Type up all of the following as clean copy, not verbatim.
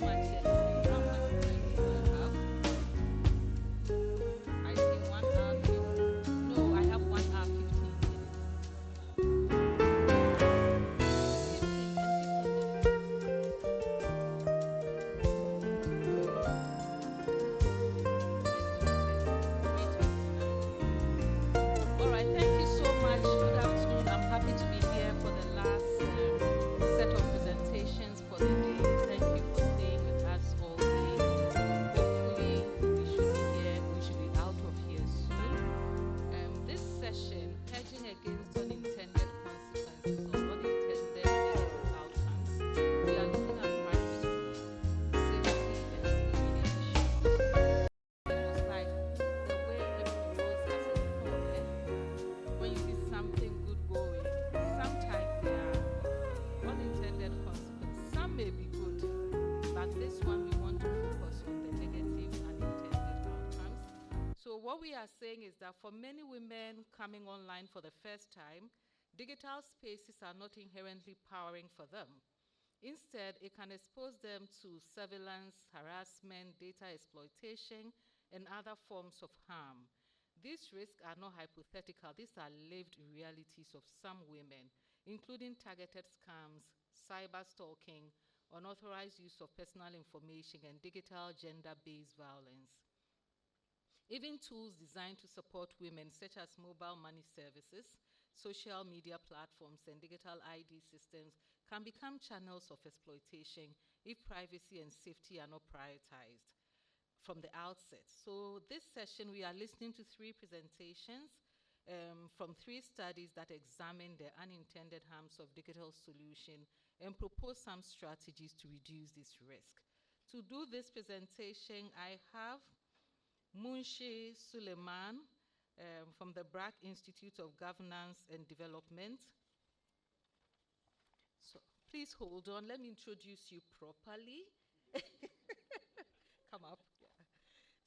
much energy. How much time do I have? I see 1 hour. No, I have 1 hour 15 minutes. 15 minutes. All right, thank you so much. Good afternoon. I'm happy to be here for the last set of presentations for the day. Thank you for staying with us all day. Hopefully, we should be here. We should be out of here soon. This session, hedging against unintended consequences or unintended negative outcomes, we are looking at primary school safety and screening issues. Looks like the way every rose has a thorn. When you see something good going, sometimes there are unintended consequences. Some may be good, but this one we want to focus on the negative unintended outcomes. So what we are saying is that for many women coming online for the first time, digital spaces are not inherently powering for them. Instead, it can expose them to surveillance, harassment, data exploitation, and other forms of harm. These risks are not hypothetical. These are lived realities of some women, including targeted scams, cyber stalking, unauthorized use of personal information, and digital gender-based violence. Even tools designed to support women, such as mobile money services, social media platforms, and digital ID systems, can become channels of exploitation if privacy and safety are not prioritized from the outset. So this session, we are listening to 3 presentations from 3 studies that examine the unintended harms of digital solution and propose some strategies to reduce this risk. To do this presentation, I have Munshi Sulaiman from the BRAC Institute of Governance and Development. So please hold on, let me introduce you properly. Come up.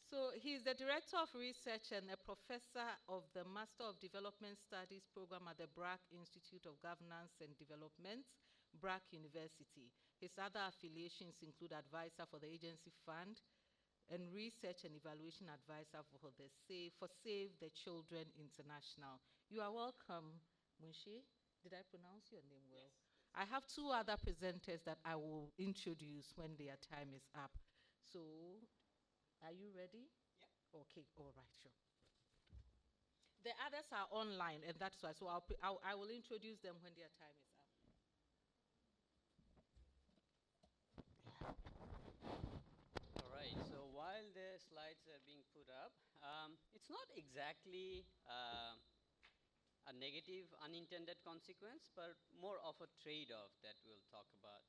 So he's the Director of Research and a Professor of the Master of Development Studies program at the BRAC Institute of Governance and Development, BRAC University. His other affiliations include Advisor for the Agency Fund and Research and Evaluation Advisor for Save the Children International. You are welcome, Munshi. Did I pronounce your name well? Yes. I have 2 other presenters that I will introduce when their time is up. So, are you ready? Yeah. Okay, all right, sure. The others are online, and that's why. So I will introduce them when their time is up. All right, so while the slides are being put up, it's not exactly a negative unintended consequence, but more of a trade-off that we'll talk about.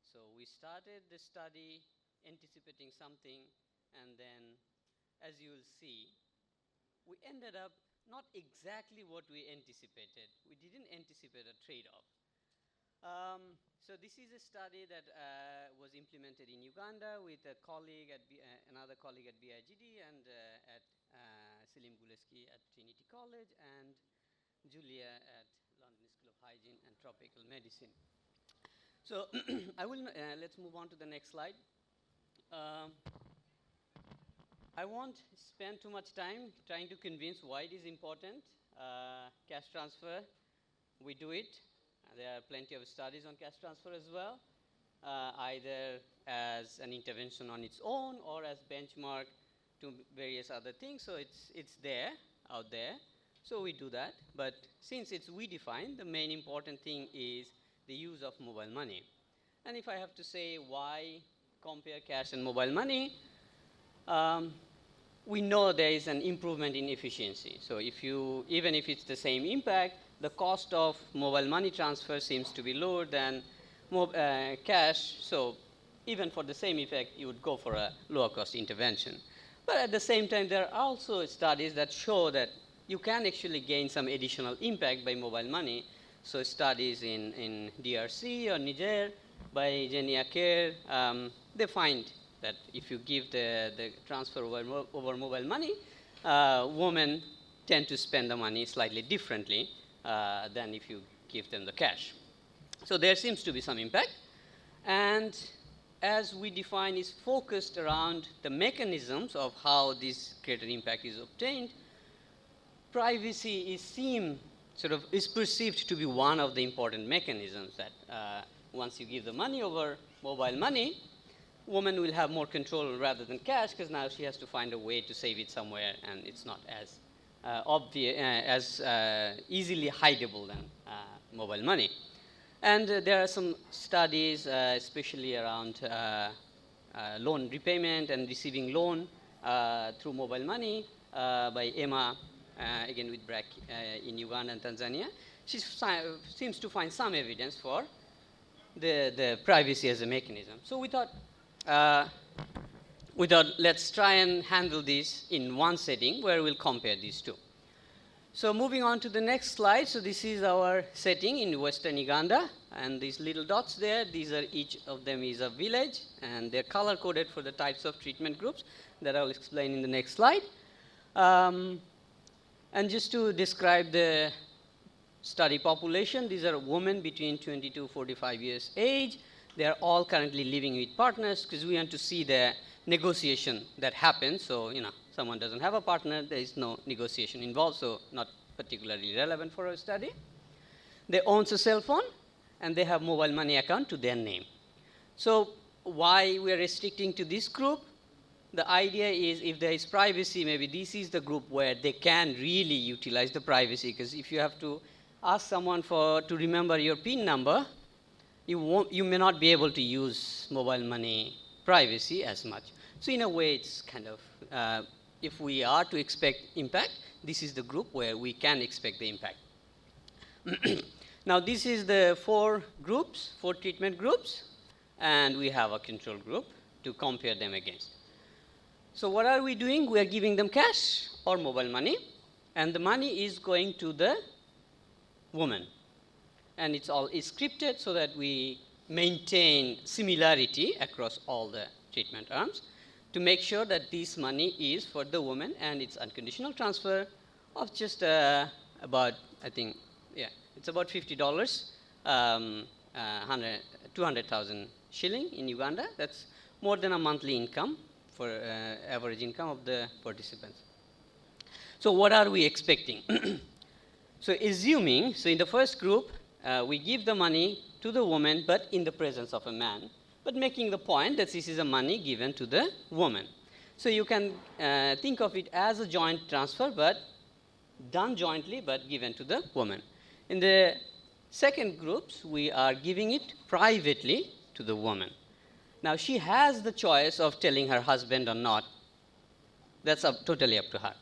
So we started the study anticipating something, and then, as you will see, we ended up not exactly what we anticipated. We didn't anticipate a trade-off. So this is a study that was implemented in Uganda with a colleague at another colleague at BIGD and at Selim Guleski at Trinity College and Julia at London School of Hygiene and Tropical Medicine. So let's move on to the next slide. I won't spend too much time trying to convince why it is important. Cash transfer, we do it. There are plenty of studies on cash transfer as well, either as an intervention on its own or as benchmark to various other things. So it's there, out there. So we do that. But since it's we define, the main important thing is the use of mobile money. And if I have to say why compare cash and mobile money, we know there is an improvement in efficiency. So even if it's the same impact, the cost of mobile money transfer seems to be lower than cash. So even for the same effect, you would go for a lower cost intervention. But at the same time, there are also studies that show that you can actually gain some additional impact by mobile money. So studies in DRC or Niger by Genia Care, they find that if you give the transfer over mobile money, women tend to spend the money slightly differently than if you give them the cash. So there seems to be some impact. And as we define, is focused around the mechanisms of how this greater impact is obtained. Privacy is perceived to be one of the important mechanisms that once you give the money over mobile money, woman will have more control rather than cash, because now she has to find a way to save it somewhere, and it's not as obvious, as easily hideable than mobile money. And there are some studies, especially around loan repayment and receiving loan through mobile money by Emma, again with BRAC in Uganda and Tanzania. She seems to find some evidence for the privacy as a mechanism. So we thought, let's try and handle this in one setting where we'll compare these two. So moving on to the next slide. So this is our setting in Western Uganda, and these little dots there, each of them is a village, and they're color-coded for the types of treatment groups that I'll explain in the next slide. And just to describe the study population, these are women between 20 to 45 years age. They are all currently living with partners, because we want to see the negotiation that happens. So, someone doesn't have a partner, there is no negotiation involved, so not particularly relevant for our study. They own a cell phone, and they have mobile money account to their name. So why we are restricting to this group? The idea is, if there is privacy, maybe this is the group where they can really utilize the privacy, because if you have to ask someone to remember your PIN number, you may not be able to use mobile money privacy as much. So in a way, it's kind of, if we are to expect impact, this is the group where we can expect the impact. Now, this is the four treatment groups, and we have a control group to compare them against. So what are we doing? We are giving them cash or mobile money, and the money is going to the woman. And it's all scripted so that we maintain similarity across all the treatment arms to make sure that this money is for the woman, and it's unconditional transfer of just about, it's about $50, 200,000 shilling in Uganda. That's more than a monthly income for average income of the participants. So what are we expecting? So in the first group, we give the money to the woman, but in the presence of a man, but making the point that this is a money given to the woman. So you can think of it as a joint transfer, but done jointly, but given to the woman. In the second groups, we are giving it privately to the woman. Now, she has the choice of telling her husband or not. That's totally up to her.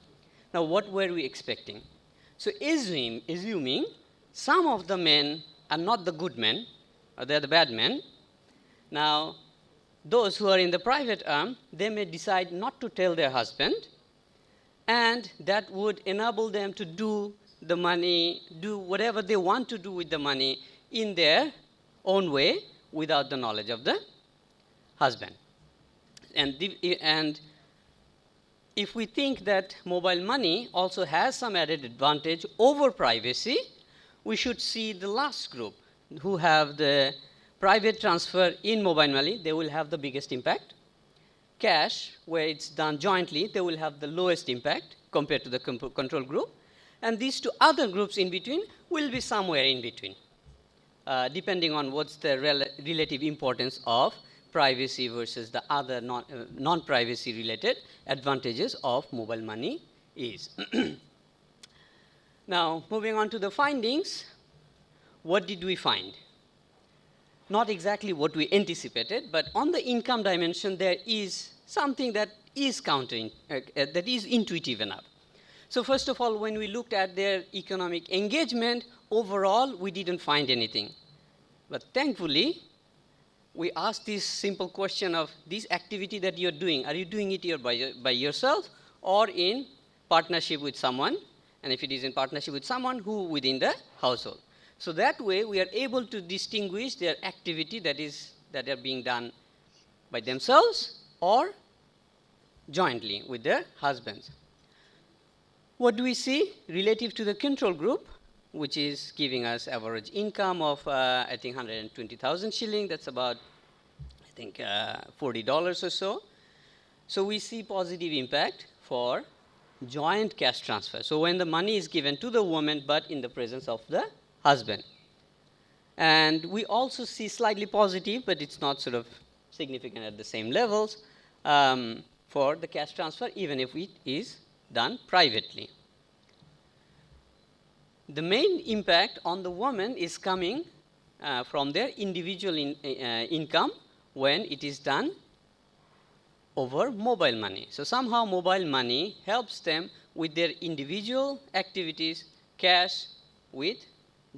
Now, what were we expecting? So assuming some of the men are not the good men, or they're the bad men. Now, those who are in the private arm, they may decide not to tell their husband, and that would enable them to do whatever they want to do with the money in their own way without the knowledge of the husband. And if we think that mobile money also has some added advantage over privacy, we should see the last group who have the private transfer in mobile money. They will have the biggest impact. Cash, where it's done jointly, they will have the lowest impact compared to the control group. And these two other groups in between will be somewhere in between, depending on what's the relative importance of privacy versus the other non-privacy related advantages of mobile money is. Now, moving on to the findings, what did we find? Not exactly what we anticipated, but on the income dimension, there is something that is that is intuitive enough. So first of all, when we looked at their economic engagement, overall, we didn't find anything. But thankfully, we asked this simple question of this activity that you're doing, are you doing it here by yourself or in partnership with someone? And if it is in partnership with someone, who within the household? So that way, we are able to distinguish their activity that are being done by themselves or jointly with their husbands. What do we see relative to the control group, which is giving us average income of, I think, 120,000 shilling. That's about, I think $40 or so. So we see positive impact for joint cash transfer. So when the money is given to the woman, but in the presence of the husband. And we also see slightly positive, but it's not sort of significant at the same levels, for the cash transfer, even if it is done privately. The main impact on the woman is coming from their individual income when it is done over mobile money. So somehow mobile money helps them with their individual activities, cash with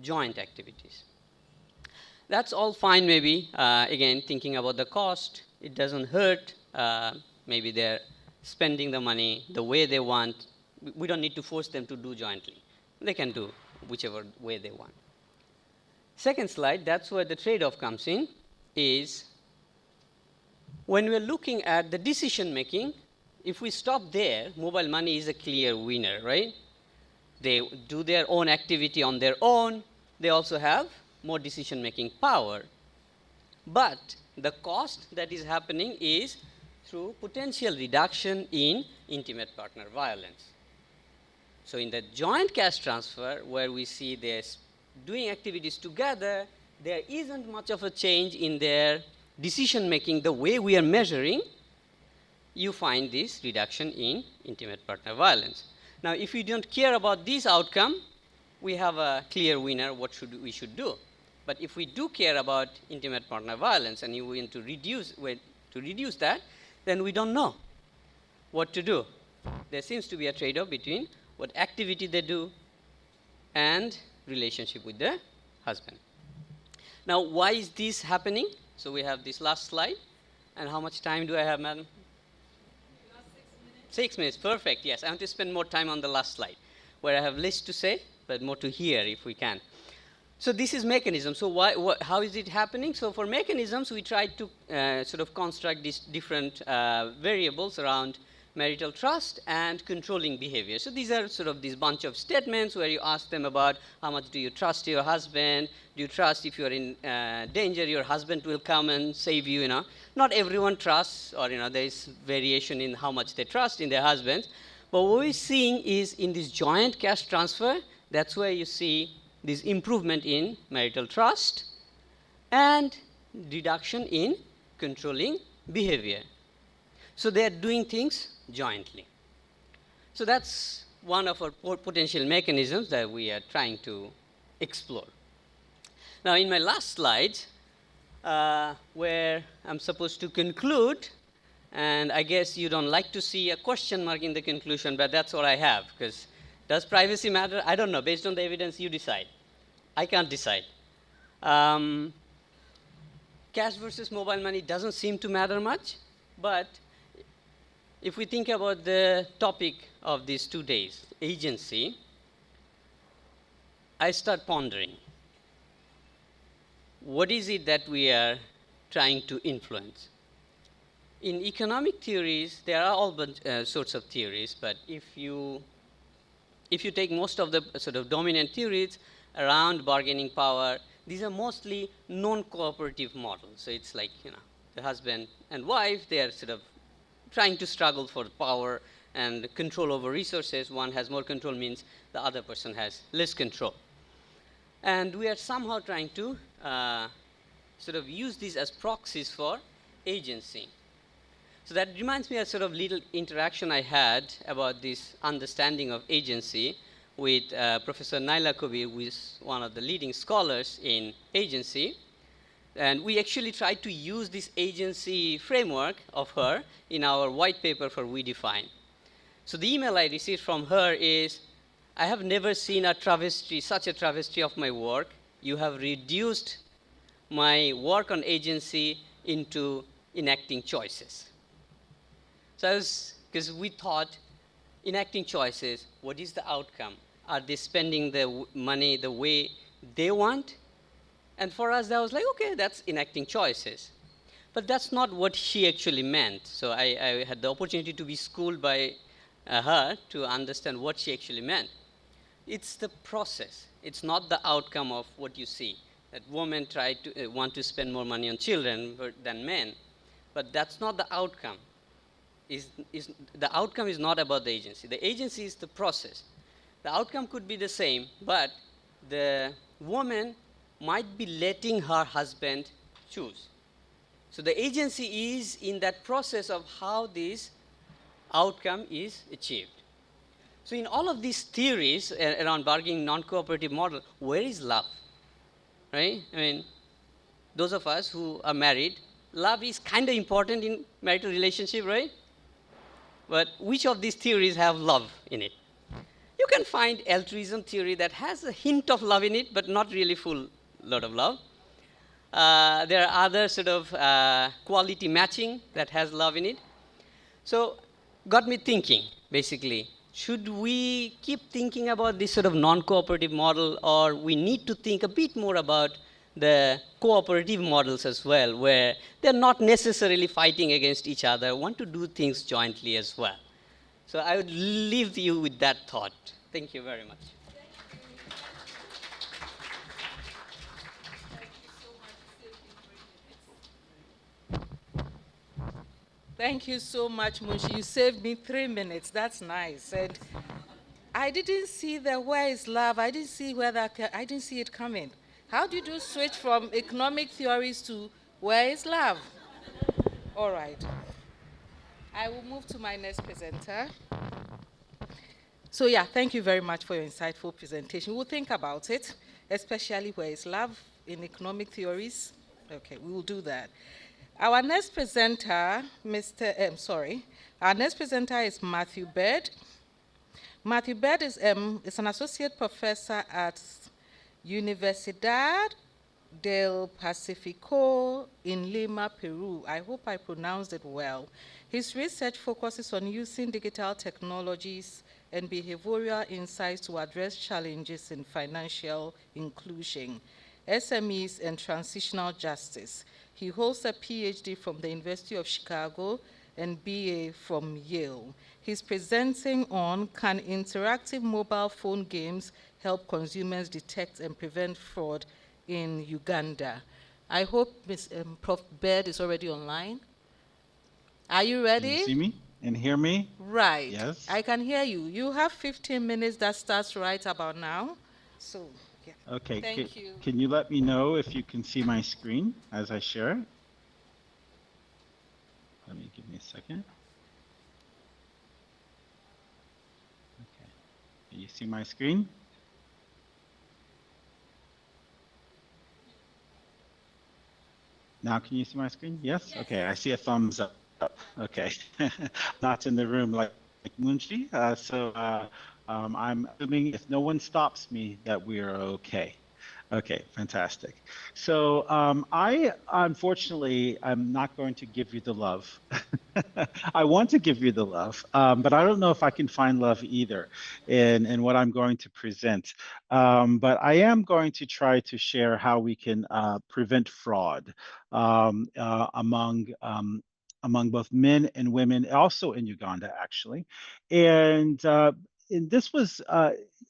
joint activities. That's all fine maybe. Again, thinking about the cost, it doesn't hurt. Maybe they're spending the money the way they want. We don't need to force them to do jointly. They can do whichever way they want. Second slide, that's where the trade-off comes in, is when we're looking at the decision making, if we stop there, mobile money is a clear winner, right? They do their own activity on their own. They also have more decision making power. But the cost that is happening is through potential reduction in intimate partner violence. So in the joint cash transfer, where we see they're doing activities together, there isn't much of a change in their decision making the way we are measuring. You find this reduction in intimate partner violence. Now, if we don't care about this outcome, we have a clear winner what we should do. But if we do care about intimate partner violence and you want to reduce that, then we don't know what to do. There seems to be a trade-off between what activity they do and relationship with their husband. Now, why is this happening? So we have this last slide. And how much time do I have, madam? 6 minutes, perfect, yes. I want to spend more time on the last slide, where I have less to say, but more to hear if we can. So this is mechanism. So how is it happening? So for mechanisms, we tried to sort of construct these different variables around marital trust and controlling behavior. So these are sort of this bunch of statements where you ask them about how much do you trust your husband? Do you trust if you're in danger, your husband will come and save you, Not everyone trusts, or, there is variation in how much they trust in their husbands. But what we're seeing is in this joint cash transfer, that's where you see this improvement in marital trust and reduction in controlling behavior. So they are doing things jointly. So that's one of our potential mechanisms that we are trying to explore. Now, in my last slide, where I'm supposed to conclude, and I guess you don't like to see a question mark in the conclusion, but that's what I have, because does privacy matter? I don't know. Based on the evidence, you decide. I can't decide. Cash versus mobile money doesn't seem to matter much, but if we think about the topic of these 2 days, agency, I start pondering. What is it that we are trying to influence? In economic theories, there are all sorts of theories, but if you take most of the sort of dominant theories around bargaining power, these are mostly non-cooperative models. So it's like, the husband and wife, they are sort of trying to struggle for power and control over resources. One has more control means the other person has less control. And we are somehow trying to sort of use these as proxies for agency. So that reminds me of sort of little interaction I had about this understanding of agency with Professor Naila Kabir, who is one of the leading scholars in agency. And we actually tried to use this agency framework of her in our white paper for We Define. So the email I received from her is, I have never seen a travesty, such a travesty of my work. You have reduced my work on agency into enacting choices. So because we thought, enacting choices, what is the outcome? Are they spending the money the way they want? And for us, that was like, okay, that's enacting choices. But that's not what she actually meant. So I had the opportunity to be schooled by her to understand what she actually meant. It's the process. It's not the outcome of what you see. That women try to want to spend more money on children than men. but that's not the outcome. The outcome is not about the agency. The agency is the process. The outcome could be the same, but the woman might be letting her husband choose. So the agency is in that process of how this outcome is achieved. So in all of these theories around bargaining non-cooperative model, where is love? Right? I mean, those of us who are married, love is kind of important in marital relationship, right? But which of these theories have love in it? You can find altruism theory that has a hint of love in it, but not really full lot of love. There are other sort of quality matching that has love in it. So got me thinking, basically, should we keep thinking about this sort of non-cooperative model, or we need to think a bit more about the cooperative models as well, where they're not necessarily fighting against each other, want to do things jointly as well. So I would leave you with that thought. Thank you very much. Thank you so much, Munshi. You saved me 3 minutes. That's nice. And I didn't see the where is love. I didn't see where I didn't see it coming. How did you switch from economic theories to where is love? All right. I will move to my next presenter. So yeah, thank you very much for your insightful presentation. We'll think about it, especially where is love in economic theories. Okay, we will do that. Our next presenter, our next presenter is Matthew Bird. Matthew Bird is an associate professor at Universidad del Pacífico in Lima, Peru. I hope I pronounced it well. His research focuses on using digital technologies and behavioral insights to address challenges in financial inclusion, SMEs, and transitional justice. He holds a PhD from the University of Chicago and BA from Yale. He's presenting on Can Interactive Mobile Phone Games Help Consumers Detect and Prevent Fraud in Uganda? I hope Prof. Bird is already online. Are you ready? Can you see me and hear me? Right. Yes. I can hear you. You have 15 minutes that starts right about now. So, yeah. Okay. Thank you. Can you let me know if you can see my screen as I share it? Give me a second. Okay. Can you see my screen? Now can you see my screen? Yes? Okay, I see a thumbs up. Okay. Not in the room like Munshi. I'm assuming if no one stops me that we are okay. Okay, fantastic. So I, unfortunately, I'm not going to give you the love. I want to give you the love, but I don't know if I can find love either in what I'm going to present. But I am going to try to share how we can prevent fraud among both men and women, also in Uganda, actually. And this was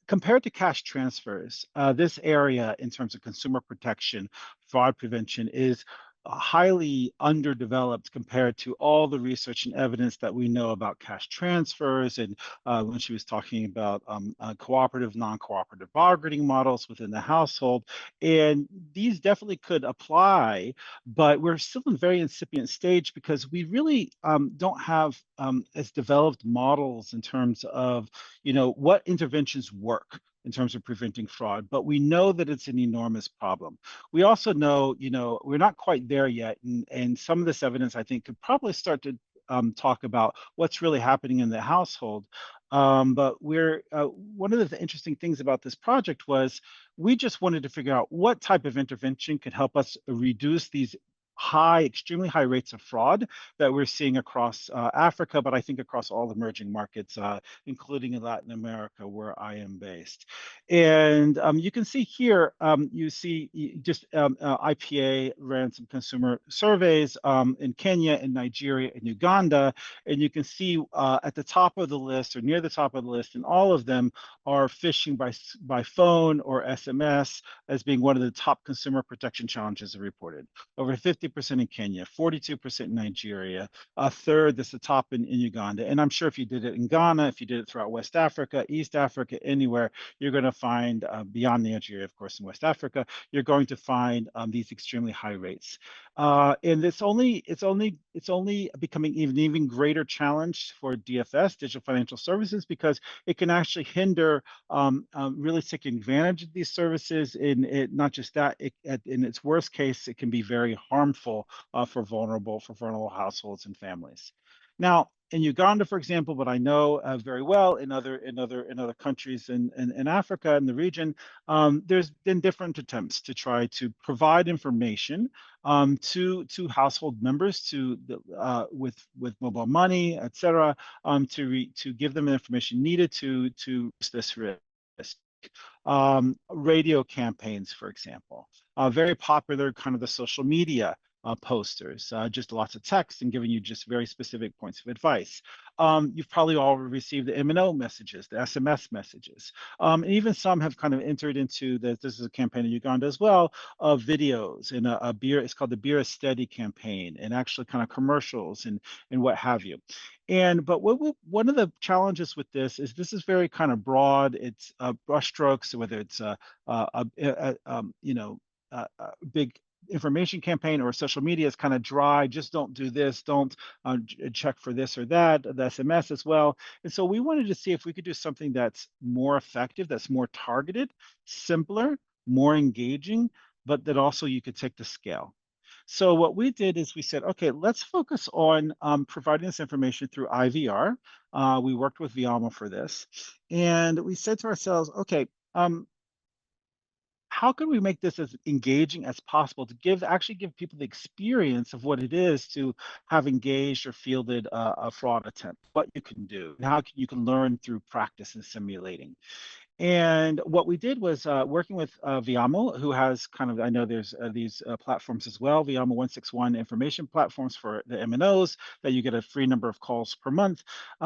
compared to cash transfers, this area in terms of consumer protection, fraud prevention is highly underdeveloped compared to all the research and evidence that we know about cash transfers. And when she was talking about cooperative, non-cooperative bargaining models within the household, and these definitely could apply, but we're still in a very incipient stage because we really don't have as developed models in terms of what interventions work in terms of preventing fraud, but we know that it's an enormous problem. We also know, we're not quite there yet, and some of this evidence, I think, could probably start to talk about what's really happening in the household. But one of the interesting things about this project was we just wanted to figure out what type of intervention could help us reduce these extremely high rates of fraud that we're seeing across Africa, but I think across all emerging markets, including in Latin America, where I am based. And you can see here, IPA ran some consumer surveys in Kenya, in Nigeria, and Uganda, and you can see at the top of the list or near the top of the list, and all of them are phishing by phone or SMS as being one of the top consumer protection challenges reported. Over 50% 50% in Kenya, 42% in Nigeria, a third that's the top in Uganda. And I'm sure if you did it in Ghana, if you did it throughout West Africa, East Africa, anywhere, you're going to find beyond Nigeria, of course, in West Africa, you're going to find these extremely high rates. And it's only becoming even greater challenge for DFS, digital financial services, because it can actually hinder really taking advantage of these services. In it, not just that, in its worst case, it can be very harmful for vulnerable households and families. Now, in Uganda, for example, but I know very well in other countries in Africa in the region, there's been different attempts to try to provide information to household members with mobile money, etc., to give them the information needed to this risk. Radio campaigns, for example, very popular, kind of the social media posters, just lots of text and giving you just very specific points of advice. You've probably all received the MNO messages, the SMS messages. And even some have kind of entered into this is a campaign in Uganda as well, of videos and a beer, it's called the Beer is Steady campaign, and actually kind of commercials and what have you. But one of the challenges with this is very kind of broad. It's brushstrokes, whether it's a big information campaign or social media is kind of dry. Just don't do this. Don't check for this or that. The SMS as well. And so we wanted to see if we could do something that's more effective, that's more targeted, simpler, more engaging, but that also you could take to scale. So what we did is we said, okay, let's focus on providing this information through IVR. We worked with Viamo for this. And we said to ourselves, okay, how can we make this as engaging as possible to actually give people the experience of what it is to have engaged or fielded a fraud attempt, what you can do, and how you can learn through practice and simulating. And what we did was working with Viamo, who has kind of, I know there's these platforms as well, Viamo 161 information platforms for the MNOs that you get a free number of calls per month.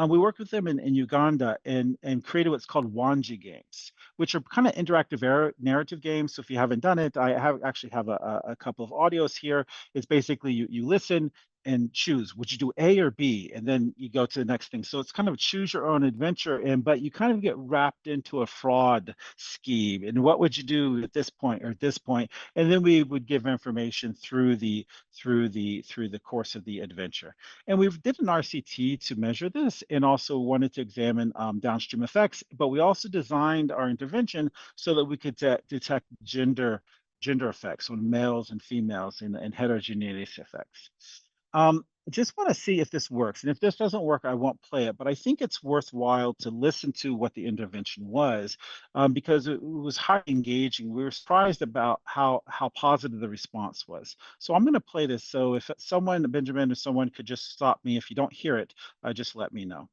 We worked with them in Uganda and created what's called Wanji games, which are kind of interactive narrative games. So if you haven't done it, I actually have a couple of audios here. It's basically you listen and choose, would you do A or B, and then you go to the next thing. So it's kind of choose your own adventure, but you kind of get wrapped into a fraud scheme. And what would you do at this point or at this point? And then we would give information through the course of the adventure. And we did an RCT to measure this, and also wanted to examine downstream effects. But we also designed our intervention so that we could detect gender effects on males and females and heterogeneous effects. I just want to see if this works. And if this doesn't work, I won't play it. But I think it's worthwhile to listen to what the intervention was, because it was highly engaging. We were surprised about how positive the response was. So I'm going to play this. So if someone, Benjamin, or someone could just stop me if you don't hear it, just let me know.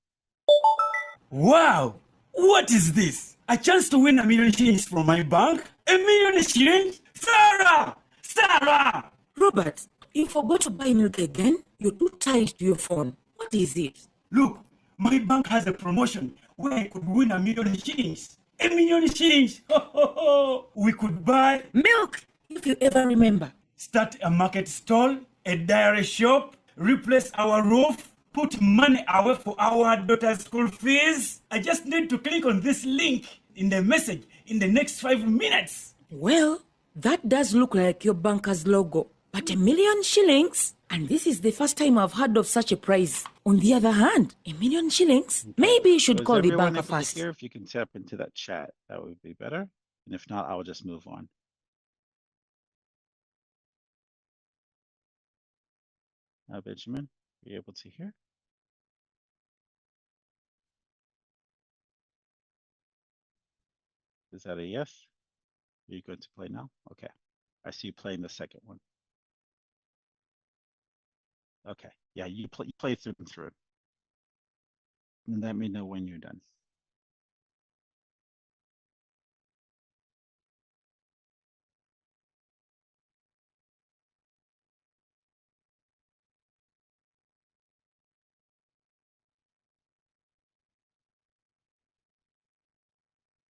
Wow! What is this? A chance to win $1,000,000 from my bank? $1,000,000? Sarah! Sarah! Robert, you forgot to buy milk again? You're too tied to your phone. What is it? Look, my bank has a promotion where I could win $1,000,000. $1,000,000! Ho, ho, ho. We could buy Milk, if you ever remember. start a market stall, a dairy shop, replace our roof, put money away for our daughter's school fees. I just need to click on this link in the message in the next 5 minutes. Well, that does look like your banker's logo. But $1,000,000? And this is the first time I've heard of such a prize. On the other hand, $1,000,000? Maybe you should call the banker first. Here, if you can tap into that chat, that would be better. And if not, I will just move on. Benjamin, are you able to hear? Is that a yes? Are you going to play now? Okay. I see you playing the second one. Okay. Yeah, you play through and through. And let me know when you're done.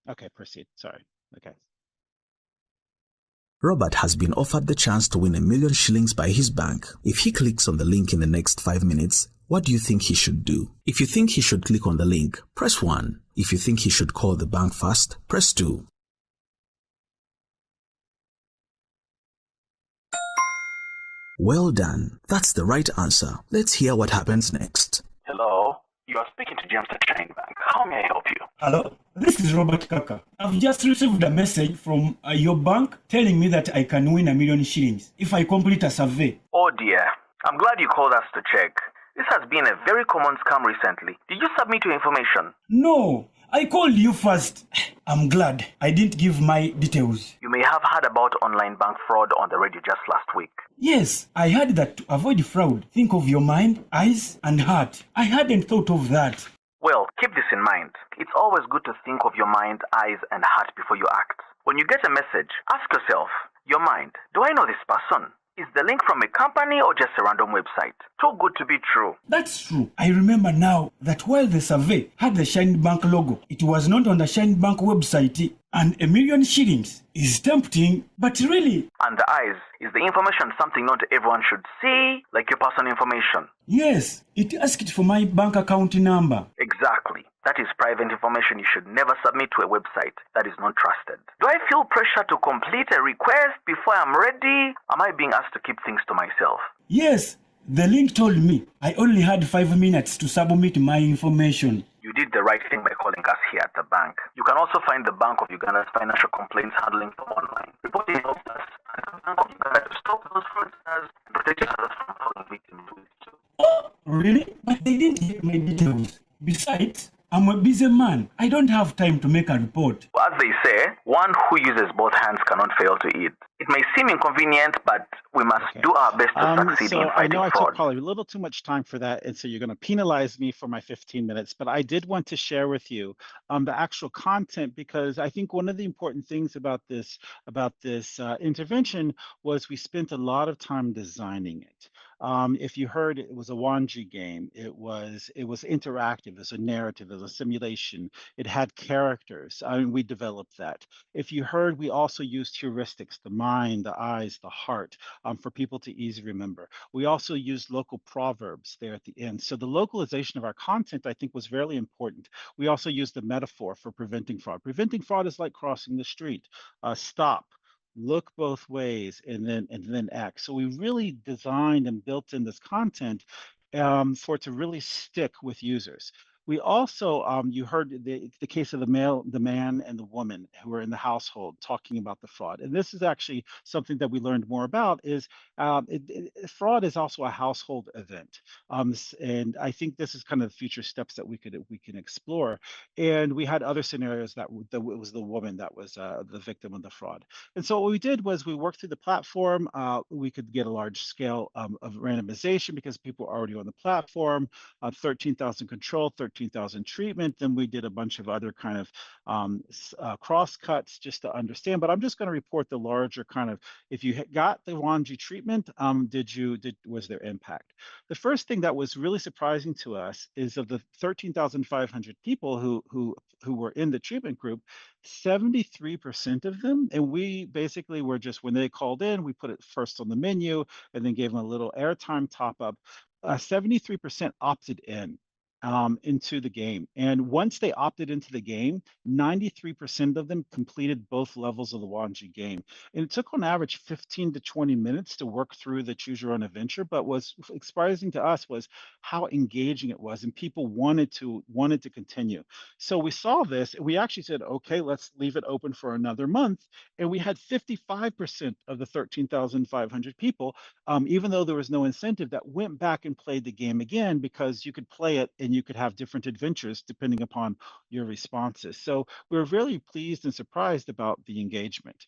Okay, proceed. Sorry. Okay. Robert has been offered the chance to win £1,000,000 by his bank. If he clicks on the link in the next 5 minutes, what do you think he should do? If you think he should click on the link, press 1. If you think he should call the bank first, press 2. Well done. That's the right answer. Let's hear what happens next. Hello, you are speaking to James at Shine Bank. How may I help you? Hello, this is Robert Kaka. I've just received a message from your bank telling me that I can win £1,000,000 if I complete a survey. Oh dear, I'm glad you called us to check. This has been a very common scam recently. Did you submit your information? No, I called you first. I'm glad I didn't give my details. You may have heard about online bank fraud on the radio just last week. Yes, I heard that to avoid fraud, think of your mind, eyes, and heart. I hadn't thought of that. Well, keep this in mind. It's always good to think of your mind, eyes, and heart before you act. When you get a message, ask yourself, your mind, do I know this person? Is the link from a company or just a random website? Too good to be true. That's true. I remember now that while the survey had the Shine Bank logo, it was not on the Shine Bank website, and £1,000,000 is tempting, but really... And the eyes, is the information something not everyone should see, like your personal information? Yes, it asked for my bank account number. Exactly. That is private information you should never submit to a website that is not trusted. Do I feel pressure to complete a request before I'm ready? Am I being asked to keep things to myself? Yes, the link told me I only had 5 minutes to submit my information. You did the right thing by calling us here at the bank. You can also find the Bank of Uganda's financial complaints handling form online. Reporting helps us and the Bank of Uganda to stop those fraudsters and protect others from falling victims to it too. Oh, really? But they didn't get my details. Besides, I'm a busy man. I don't have time to make a report. Well, as they say, one who uses both hands cannot fail to eat. It may seem inconvenient, but we must do our best to succeed in I fighting know I fraud. took probably a little too much time for that, and so you're going to penalize me for my 15 minutes, but I did want to share with you the actual content, because I think one of the important things about this intervention was we spent a lot of time designing it. If you heard, it was a Wanji game. It was interactive. It was a narrative. It was a simulation. It had characters. I mean, we developed that. If you heard, we also used heuristics: the mind, the eyes, the heart, for people to easily remember. We also used local proverbs there at the end. So the localization of our content, I think, was very important. We also used the metaphor for preventing fraud. Preventing fraud is like crossing the street. Stop, look both ways, and then act. So we really designed and built in this content for it to really stick with users. We also, you heard the case of the man and the woman who were in the household talking about the fraud. And this is actually something that we learned more about is fraud is also a household event. And I think this is kind of the future steps that we can explore. And we had other scenarios that it was the woman that was the victim of the fraud. And so what we did was we worked through the platform. We could get a large scale of randomization because people are already on the platform, 13,000 control, 13,000 treatment. Then we did a bunch of other kind of cross cuts just to understand. But I'm just going to report the larger kind of, if you got the Wanji treatment, was there impact? The first thing that was really surprising to us is of the 13,500 people who were in the treatment group, 73% of them, and we basically were just, when they called in, we put it first on the menu and then gave them a little airtime top up. 73% opted in into the game. And once they opted into the game, 93% of them completed both levels of the Wanji game. And it took on average 15 to 20 minutes to work through the choose your own adventure, but what's surprising to us was how engaging it was, and people wanted to continue. So we saw this, and we actually said, okay, let's leave it open for another month. And we had 55% of the 13,500 people, even though there was no incentive, that went back and played the game again, because you could play it and you could have different adventures depending upon your responses. So we were really pleased and surprised about the engagement.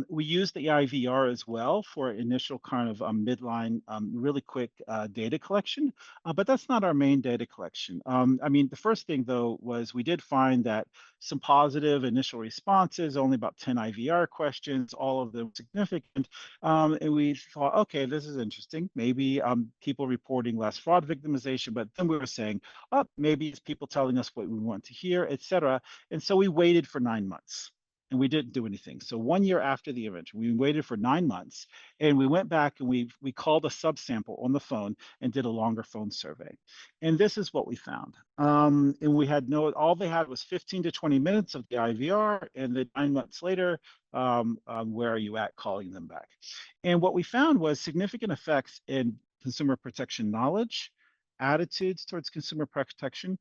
We used the IVR as well for initial kind of midline, really quick data collection, but that's not our main data collection. I mean, the first thing though was we did find that some positive initial responses, only about 10 IVR questions, all of them significant. And we thought, okay, this is interesting. Maybe people reporting less fraud victimization, but then we were saying, oh, maybe it's people telling us what we want to hear, et cetera. And so we waited for 9 months. and we didn't do anything. So 1 year after the intervention, we waited for 9 months, and we went back and we called a subsample on the phone and did a longer phone survey. And this is what we found. And we had all they had was 15 to 20 minutes of the IVR, and then 9 months later, where are you at, calling them back. And what we found was significant effects in consumer protection knowledge, attitudes towards consumer protection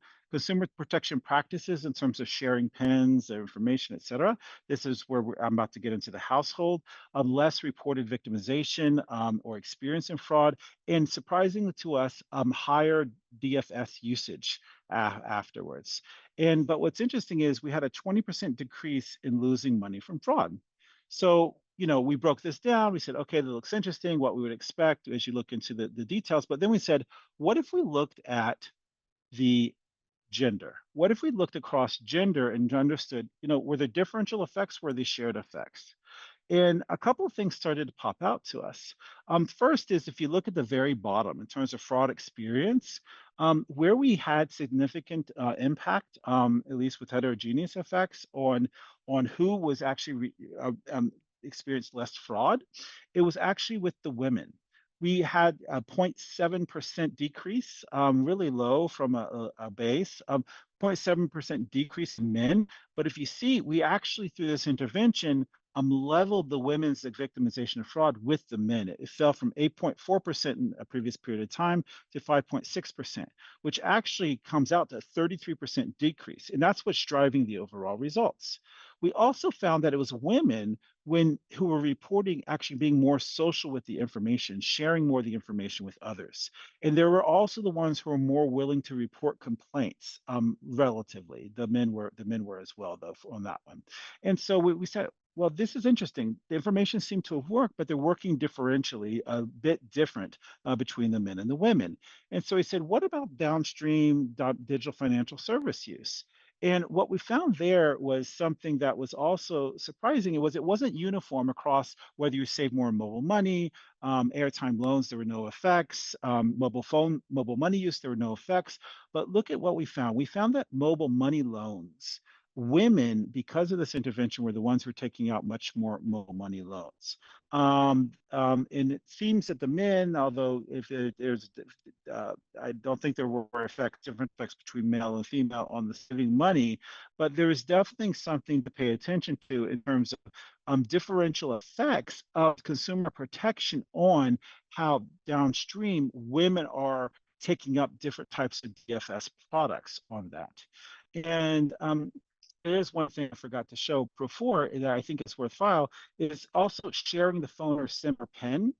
practices in terms of sharing pins, their information, et cetera. This is where I'm about to get into the household, less reported victimization or experience in fraud, and surprisingly to us, higher DFS usage afterwards. But what's interesting is we had a 20% decrease in losing money from fraud. So, we broke this down. We said, okay, that looks interesting, what we would expect as you look into the details. But then we said, what if we looked at the gender? What if we looked across gender and understood, were there differential effects, were there shared effects? And a couple of things started to pop out to us. First is if you look at the very bottom in terms of fraud experience, where we had significant impact, at least with heterogeneous effects on who was actually experienced less fraud, it was actually with the women. We had a 0.7% decrease, really low from a base, 0.7% decrease in men. But if you see, we actually, through this intervention, leveled the women's victimization of fraud with the men. It fell from 8.4% in a previous period of time to 5.6%, which actually comes out to a 33% decrease. And that's what's driving the overall results. We also found that it was women who were reporting actually being more social with the information, sharing more of the information with others. And there were also the ones who were more willing to report complaints relatively. The men were as well, though, on that one. And so we said, well, this is interesting. The information seemed to have worked, but they're working differentially, a bit different between the men and the women. And so he said, what about downstream digital financial service use? And what we found there was something that was also surprising. It wasn't uniform across whether you save more mobile money, airtime loans, there were no effects, mobile money use, there were no effects. But look at what we found. We found that mobile money loans, women, because of this intervention, were the ones who were taking out much more mobile money loans. And it seems that the men, although I don't think there were different effects between male and female on the saving money, but there is definitely something to pay attention to in terms of differential effects of consumer protection on how downstream women are taking up different types of DFS products on that. And there's one thing I forgot to show before that I think is worthwhile, is also sharing the phone or SIM or PIN.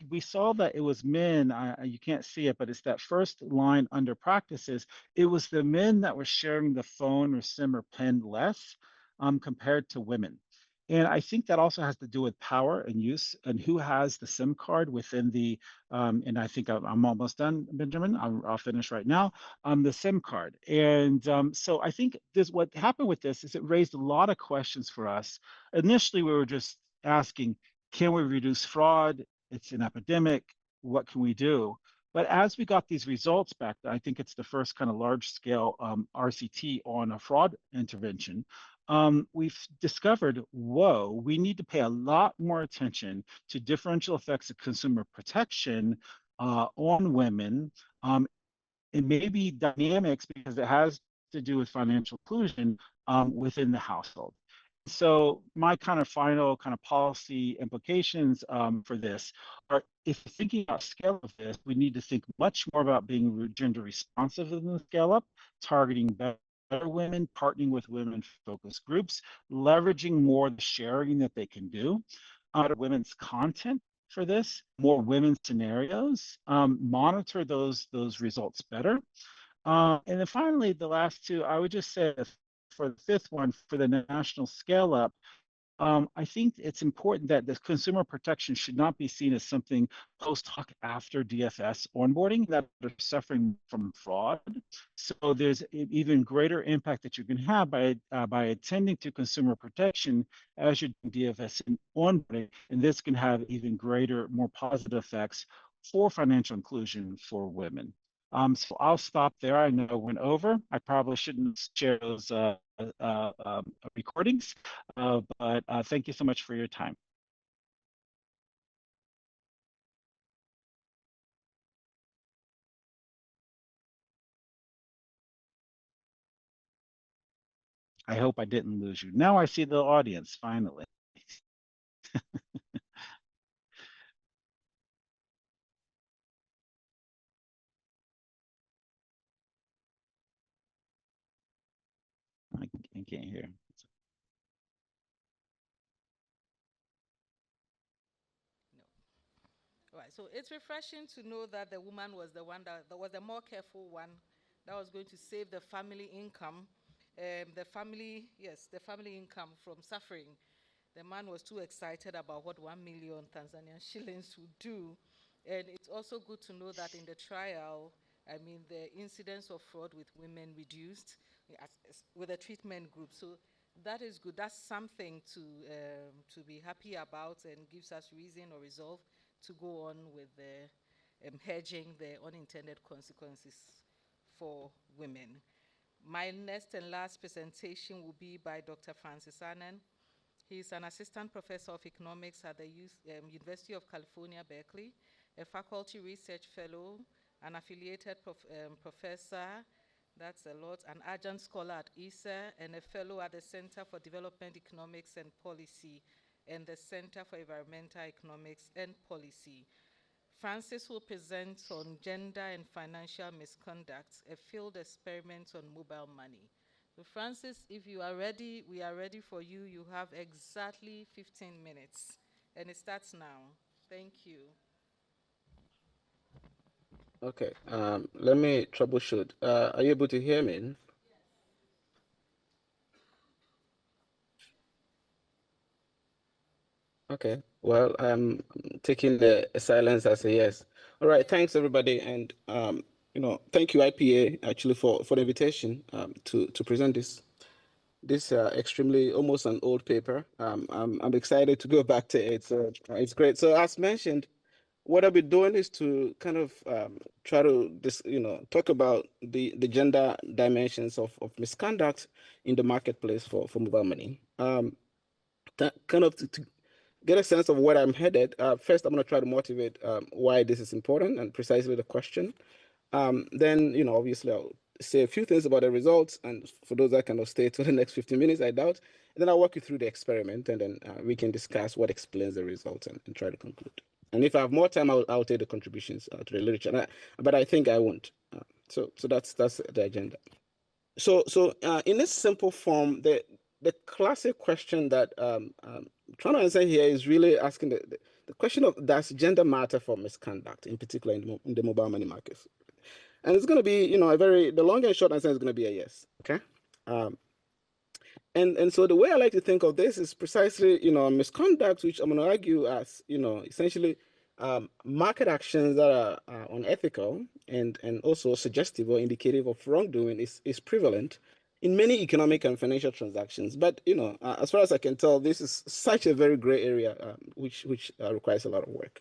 We saw that it was men, you can't see it, but it's that first line under practices. It was the men that were sharing the phone or SIM or PIN less compared to women. And I think that also has to do with power and use and who has the SIM card within the, and I think I'm almost done, Benjamin, I'll finish right now, the SIM card. And so I think what happened with this is it raised a lot of questions for us. Initially, we were just asking, can we reduce fraud? It's an epidemic, what can we do? But as we got these results back, I think it's the first kind of large scale RCT on a fraud intervention. We've discovered, whoa, we need to pay a lot more attention to differential effects of consumer protection on women, and maybe dynamics, because it has to do with financial inclusion within the household. So my kind of final kind of policy implications for this are, if you're thinking about scale of this, we need to think much more about being gender responsive in the scale up, targeting better women, partnering with women focused groups, leveraging more the sharing that they can do, women's content for this, more women's scenarios, monitor those results better. And then finally, the last two, I would just say for the fifth one, for the national scale up, I think it's important that the consumer protection should not be seen as something post hoc after DFS onboarding that are suffering from fraud. So there's an even greater impact that you can have by attending to consumer protection as you're doing DFS and onboarding, and this can have even greater, more positive effects for financial inclusion for women. So I'll stop there. I know I went over. I probably shouldn't share those recordings. But thank you so much for your time. I hope I didn't lose you. Now I see the audience, finally. I can't hear. Right, so it's refreshing to know that the woman was the one that was the more careful one that was going to save the family income, the family income from suffering. The man was too excited about what 1 million Tanzanian shillings would do. And it's also good to know that in the trial, I mean, the incidence of fraud with women reduced with the treatment group. So that is good. That's something to be happy about and gives us reason or resolve to go on with the hedging the unintended consequences for women. My next and last presentation will be by Dr. Francis Annan. He's an assistant professor of economics at the University of California, Berkeley, a faculty research fellow, an affiliated professor, that's a lot, an adjunct scholar at ISA, and a fellow at the Center for Development Economics and Policy and the Center for Environmental Economics and Policy. Francis will present on gender and financial misconduct, a field experiment on mobile money. So Francis, if you are ready, we are ready for you. You have exactly 15 minutes, and it starts now. Thank you. Okay, let me troubleshoot. Are you able to hear me? Okay, well, I'm taking the silence as a yes. All right, thanks everybody, and thank you IPA actually for the invitation to present this extremely almost an old paper. I'm excited to go back to it, so it's great. So as mentioned, what I'll be doing is to kind of try to talk about the gender dimensions of misconduct in the marketplace for mobile money. Kind of to get a sense of where I'm headed, first I'm going to try to motivate why this is important and precisely the question. Then, obviously I'll say a few things about the results, and for those that kind of stay to the next 15 minutes, I doubt. And then I'll walk you through the experiment, and then we can discuss what explains the results and try to conclude. And if I have more time, I'll take the contributions to the literature, but I think I won't. So that's the agenda. So in this simple form, the classic question that I'm trying to answer here is really asking the question of, does gender matter for misconduct, in particular in the mobile money markets? And it's going to be, the long and short answer is going to be a yes. Okay. And so the way I like to think of this is precisely, misconduct, which I'm going to argue as, essentially market actions that are unethical and also suggestive or indicative of wrongdoing is prevalent in many economic and financial transactions. But, as far as I can tell, this is such a very gray area, which requires a lot of work.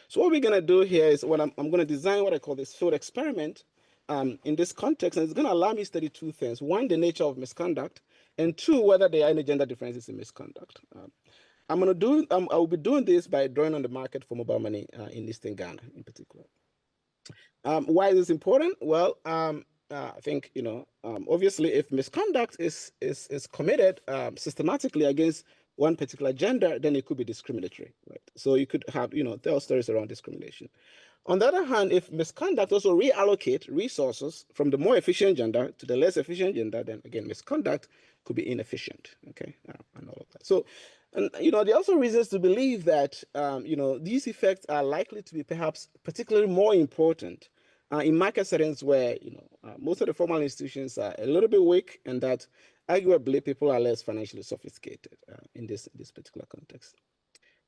So what we're going to do here is I'm going to design what I call this field experiment in this context, and it's going to allow me to study two things. One, the nature of misconduct, and two, whether there are any gender differences in misconduct. I will be doing this by drawing on the market for mobile money in Eastern Ghana in particular. Why is this important? Well, I think, obviously if misconduct is committed systematically against one particular gender, then it could be discriminatory, right? So you could have, tell stories around discrimination. On the other hand, if misconduct also reallocate resources from the more efficient gender to the less efficient gender, then again, misconduct could be inefficient, okay, and all of that. So, and there are also reasons to believe that, these effects are likely to be perhaps particularly more important in market settings where, most of the formal institutions are a little bit weak, and that arguably people are less financially sophisticated in this particular context.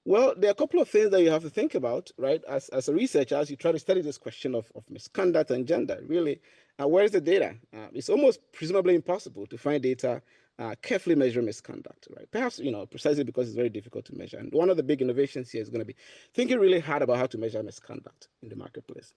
Well, there are a couple of things that you have to think about, right? As a researcher, as you try to study this question of misconduct and gender, really, where is the data? It's almost presumably impossible to find data carefully measuring misconduct, right? Perhaps, precisely because it's very difficult to measure. And one of the big innovations here is going to be thinking really hard about how to measure misconduct in the marketplace.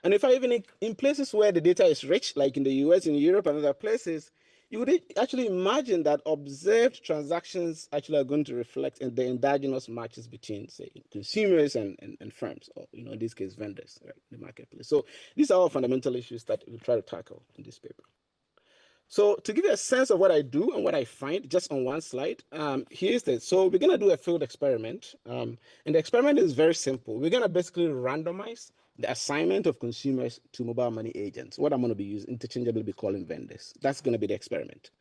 And in fact, even in places where the data is rich, like in the US, in Europe, and other places, you would actually imagine that observed transactions actually are going to reflect in the endogenous matches between, say, consumers and firms, or in this case, vendors, right, in the marketplace. So these are all fundamental issues that we try to tackle in this paper. So to give you a sense of what I do and what I find, just on one slide, here's this. So we're gonna do a field experiment, and the experiment is very simple. We're gonna basically randomize the assignment of consumers to mobile money agents, what I'm gonna be using, interchangeably be calling vendors. That's gonna be the experiment.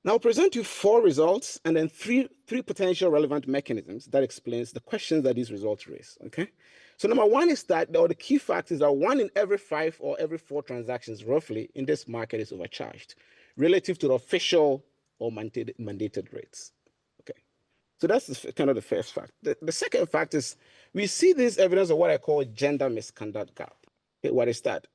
Now I'll present you 4 results and then three potential relevant mechanisms that explains the questions that these results raise, okay? So number 1 is that, or the key fact is that 1 in every 5 or every 4 transactions roughly in this market is overcharged relative to the official or mandated rates, okay? So that's kind of the first fact. The second fact is we see this evidence of what I call gender misconduct gap. Okay, what is that?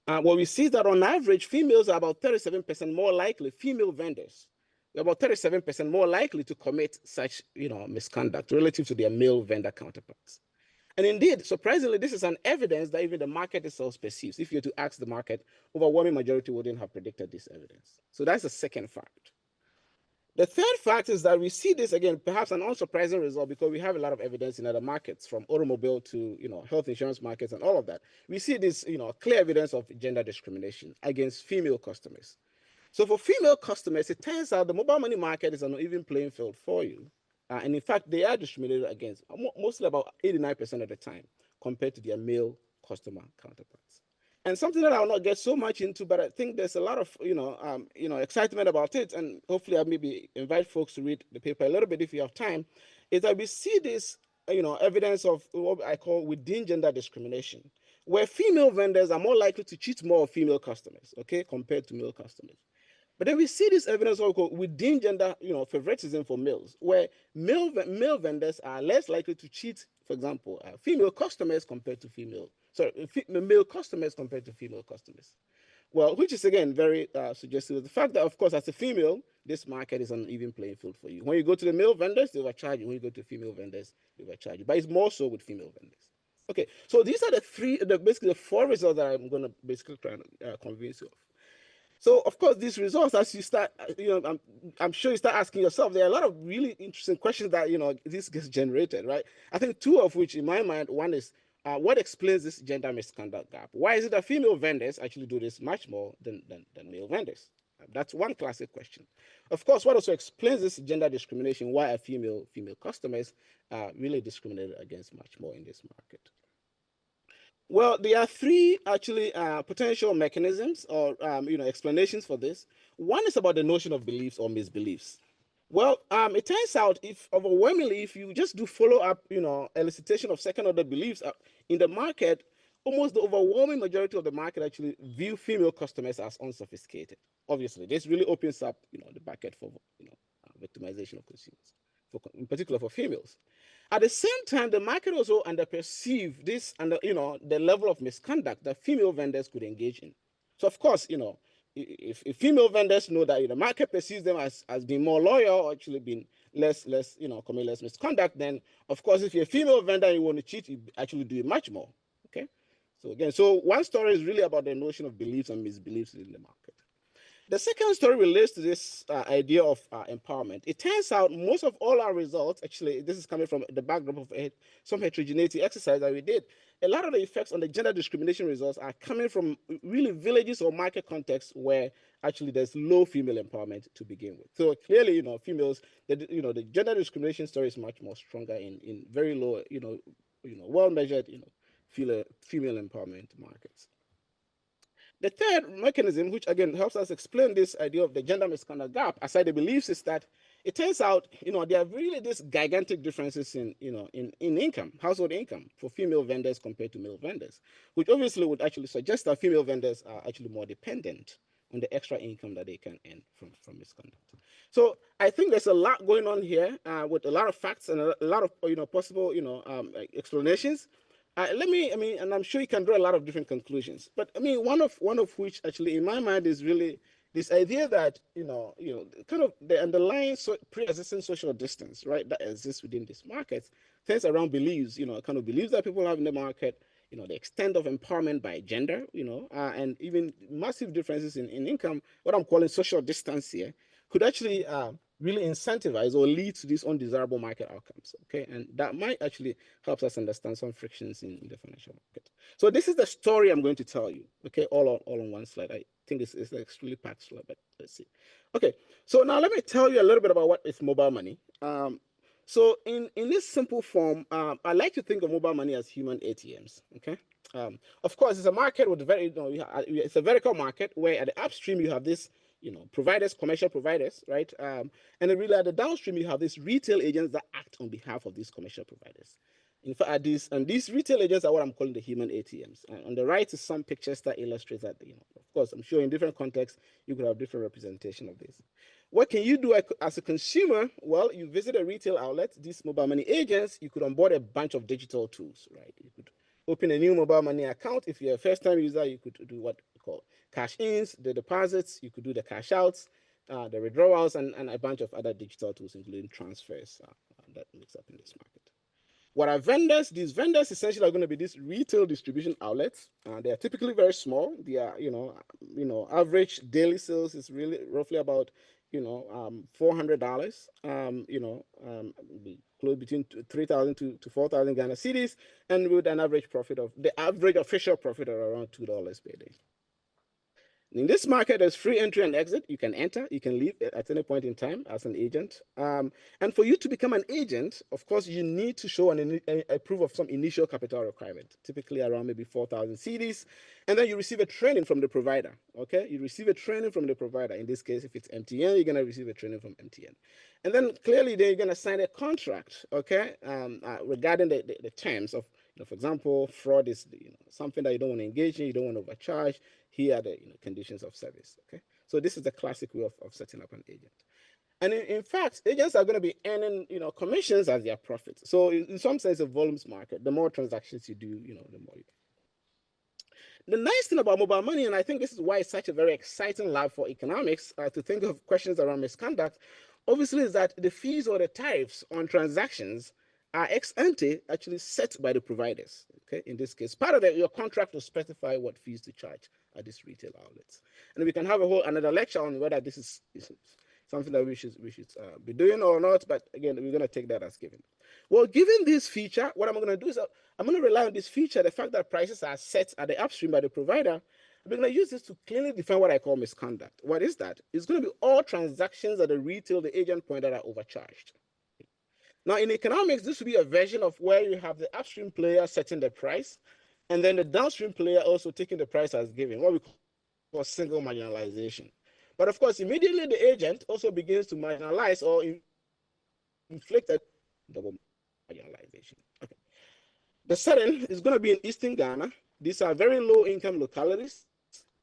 Well, we see that on average, females are about 37% more likely, female vendors, about 37% more likely to commit such misconduct relative to their male vendor counterparts. And indeed, surprisingly, this is an evidence that even the market itself perceives. If you were to ask the market, overwhelming majority wouldn't have predicted this evidence. So that's the second fact. The third fact is that we see this, again, perhaps an unsurprising result, because we have a lot of evidence in other markets, from automobile to health insurance markets and all of that. We see this clear evidence of gender discrimination against female customers. So for female customers, it turns out the mobile money market is an uneven playing field for you. And in fact, they are discriminated against mostly about 89% of the time compared to their male customer counterparts. And something that I will not get so much into, but I think there's a lot of excitement about it, and hopefully I'll maybe invite folks to read the paper a little bit if you have time, is that we see this evidence of what I call within gender discrimination, where female vendors are more likely to cheat more of female customers, okay, compared to male customers. But then we see this evidence of within gender favoritism for males, where male vendors are less likely to cheat, for example, female customers compared to male customers compared to female customers. Well, which is again very suggestive of the fact that, of course, as a female, this market is an even playing field for you. When you go to the male vendors, they overcharge you. When you go to female vendors, they overcharge you. But it's more so with female vendors. Okay, so these are basically the 4 results that I'm going to basically try and convince you of. So, of course, these results, as you start, I'm sure you start asking yourself, there are a lot of really interesting questions that, this gets generated, right? I think 2 of which, in my mind, one is, what explains this gender misconduct gap? Why is it that female vendors actually do this much more than male vendors? That's one classic question. Of course, what also explains this gender discrimination? Why are female customers really discriminated against much more in this market? Well, there are 3 actually potential mechanisms or explanations for this. One is about the notion of beliefs or misbeliefs. Well, it turns out overwhelmingly, if you just do follow-up, elicitation of second-order beliefs in the market, almost the overwhelming majority of the market actually view female customers as unsophisticated. Obviously, this really opens up, the bucket for, victimization of consumers, in particular for females. At the same time, the market also underperceived this and the level of misconduct that female vendors could engage in. So, of course, if female vendors know that the market perceives them as being more loyal, or actually being less commit less misconduct, then of course, if you're a female vendor and you want to cheat, you actually do it much more. Okay. So again, one story is really about the notion of beliefs and misbeliefs in the market. The second story relates to this idea of empowerment. It turns out most of all our results, actually, this is coming from the backdrop of some heterogeneity exercise that we did. A lot of the effects on the gender discrimination results are coming from really villages or market contexts where actually there's low female empowerment to begin with. So clearly, females, the gender discrimination story is much more stronger in very low, well-measured, female empowerment markets. The third mechanism, which again helps us explain this idea of the gender misconduct gap, aside the beliefs, is that it turns out, there are really these gigantic differences in income, household income for female vendors compared to male vendors, which obviously would actually suggest that female vendors are actually more dependent on the extra income that they can earn from misconduct. So I think there's a lot going on here with a lot of facts and a lot of possible, explanations. And I'm sure you can draw a lot of different conclusions. But one of which actually in my mind is really this idea that, kind of the underlying pre-existing social distance, right, that exists within this market, things around beliefs, kind of beliefs that people have in the market, the extent of empowerment by gender, and even massive differences in income, what I'm calling social distance here, could actually really incentivize or lead to these undesirable market outcomes, okay? And that might actually help us understand some frictions in the financial market. So this is the story I'm going to tell you, okay, all on one slide. I think it's an extremely packed slide, but let's see. Okay, so now let me tell you a little bit about what is mobile money. So in this simple form, I like to think of mobile money as human ATMs, okay? Of course, it's a market with it's a vertical market where at the upstream you have this, providers, commercial providers, right? And then really at the downstream you have these retail agents that act on behalf of these commercial providers. In fact, these retail agents are what I'm calling the human ATMs. And on the right is some pictures that illustrate that. Of course, I'm sure in different contexts you could have different representation of this. What can you do as a consumer? Well, you visit a retail outlet, these mobile money agents, you could onboard a bunch of digital tools, right? You could open a new mobile money account. If you're a first-time user, you could do what we call cash ins, the deposits, you could do the cash outs, the withdrawals, and a bunch of other digital tools, including transfers that mix up in this market. What are vendors? These vendors essentially are going to be these retail distribution outlets. They are typically very small. They are, average daily sales is really roughly about, $400. Close between 3,000 to 4,000 Ghana cedis, and with an average profit of the average official profit of around $2 per day. In this market, there's free entry and exit. You can enter, you can leave at any point in time as an agent. And for you to become an agent, of course, you need to show a proof of some initial capital requirement, typically around maybe 4,000 cedis. And then you receive a training from the provider, okay? You receive a training from the provider. In this case, if it's MTN, you're going to receive a training from MTN. And then clearly, then you're going to sign a contract, okay, regarding the terms of, for example, fraud is something that you don't want to engage in, you don't want to overcharge. Here are the conditions of service. Okay, so this is the classic way of setting up an agent. And in fact, agents are going to be earning commissions as their profits. So in some sense, a volumes market. The more transactions you do, the more you get. The nice thing about mobile money, and I think this is why it's such a very exciting lab for economics to think of questions around misconduct, obviously, is that the fees or the tariffs on transactions are ex ante actually set by the providers. Okay, in this case, part of your contract will specify what fees to charge at these retail outlets, and we can have another lecture on whether this is something that we should be doing or not. But again, we're going to take that as given. Well, given this feature, what I'm going to do is I'm going to rely on this feature, the fact that prices are set at the upstream by the provider. I'm going to use this to clearly define what I call misconduct. What is that? It's going to be all transactions at the retail, the agent point that are overcharged. Now, in economics, this would be a version of where you have the upstream player setting the price, and then the downstream player also taking the price as given, what we call single marginalization. But of course, immediately the agent also begins to marginalize or inflict a double marginalization. Okay. The setting is going to be in Eastern Ghana. These are very low-income localities,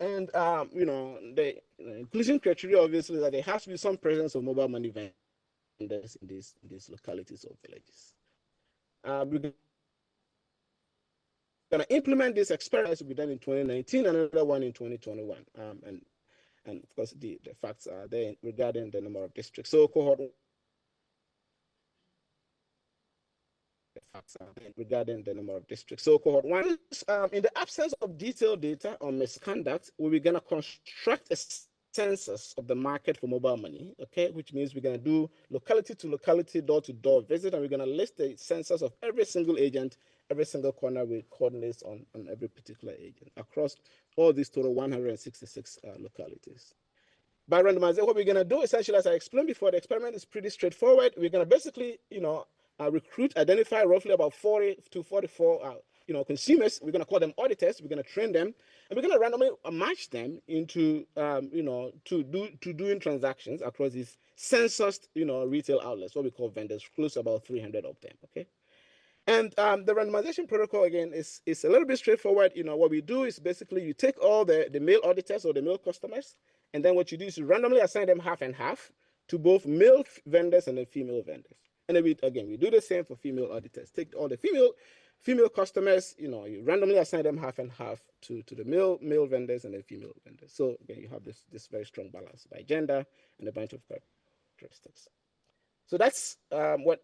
and the inclusion criteria obviously that there has to be some presence of mobile money vendors in these localities or villages. We're going to implement this experiment to be done in 2019, another one in 2021, and of course the facts are there regarding the number of districts. So cohort regarding the number of districts. So cohort one, in the absence of detailed data on misconduct, we're going to construct a census of the market for mobile money, okay, which means we're going to do locality to locality, door to door visit, and we're going to list the census of every single agent, every single corner with coordinates on every particular agent across all these total 166 localities. By randomization, what we're going to do essentially, as I explained before, the experiment is pretty straightforward. We're going to basically, recruit, identify roughly about 40 to 44, consumers. We're going to call them auditors. We're going to train them, and we're going to randomly match them into, to doing transactions across these censused, retail outlets, what we call vendors, close to about 300 of them. Okay. And the randomization protocol, again, is a little bit straightforward. What we do is basically you take all the male auditors or the male customers, and then what you do is you randomly assign them half and half to both male vendors and the female vendors. And then we do the same for female auditors. Take all the female customers, you randomly assign them half and half to the male vendors and the female vendors. So again, you have this very strong balance by gender and a bunch of characteristics. So that's what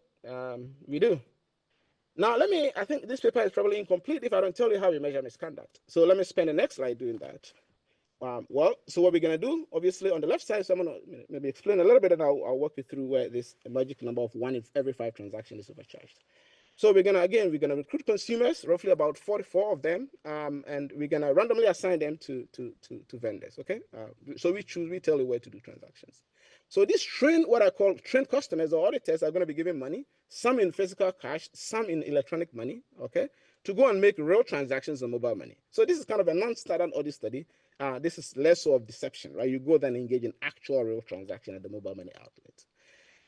we do. Now, I think this paper is probably incomplete if I don't tell you how we measure misconduct. So let me spend the next slide doing that. Well, so what we're going to do, obviously, on the left side, so I'm going to maybe explain a little bit, and I'll walk you through where this magic number of 1 in every 5 transactions is overcharged. So we're going to recruit consumers, roughly about 44 of them, and we're going to randomly assign them to vendors, okay? So we tell you where to do transactions. So these what I call trained customers or auditors are going to be given money, some in physical cash, some in electronic money, okay, to go and make real transactions on mobile money. So this is kind of a non-standard audit study. This is less so of deception, right? You go then engage in actual real transaction at the mobile money outlet.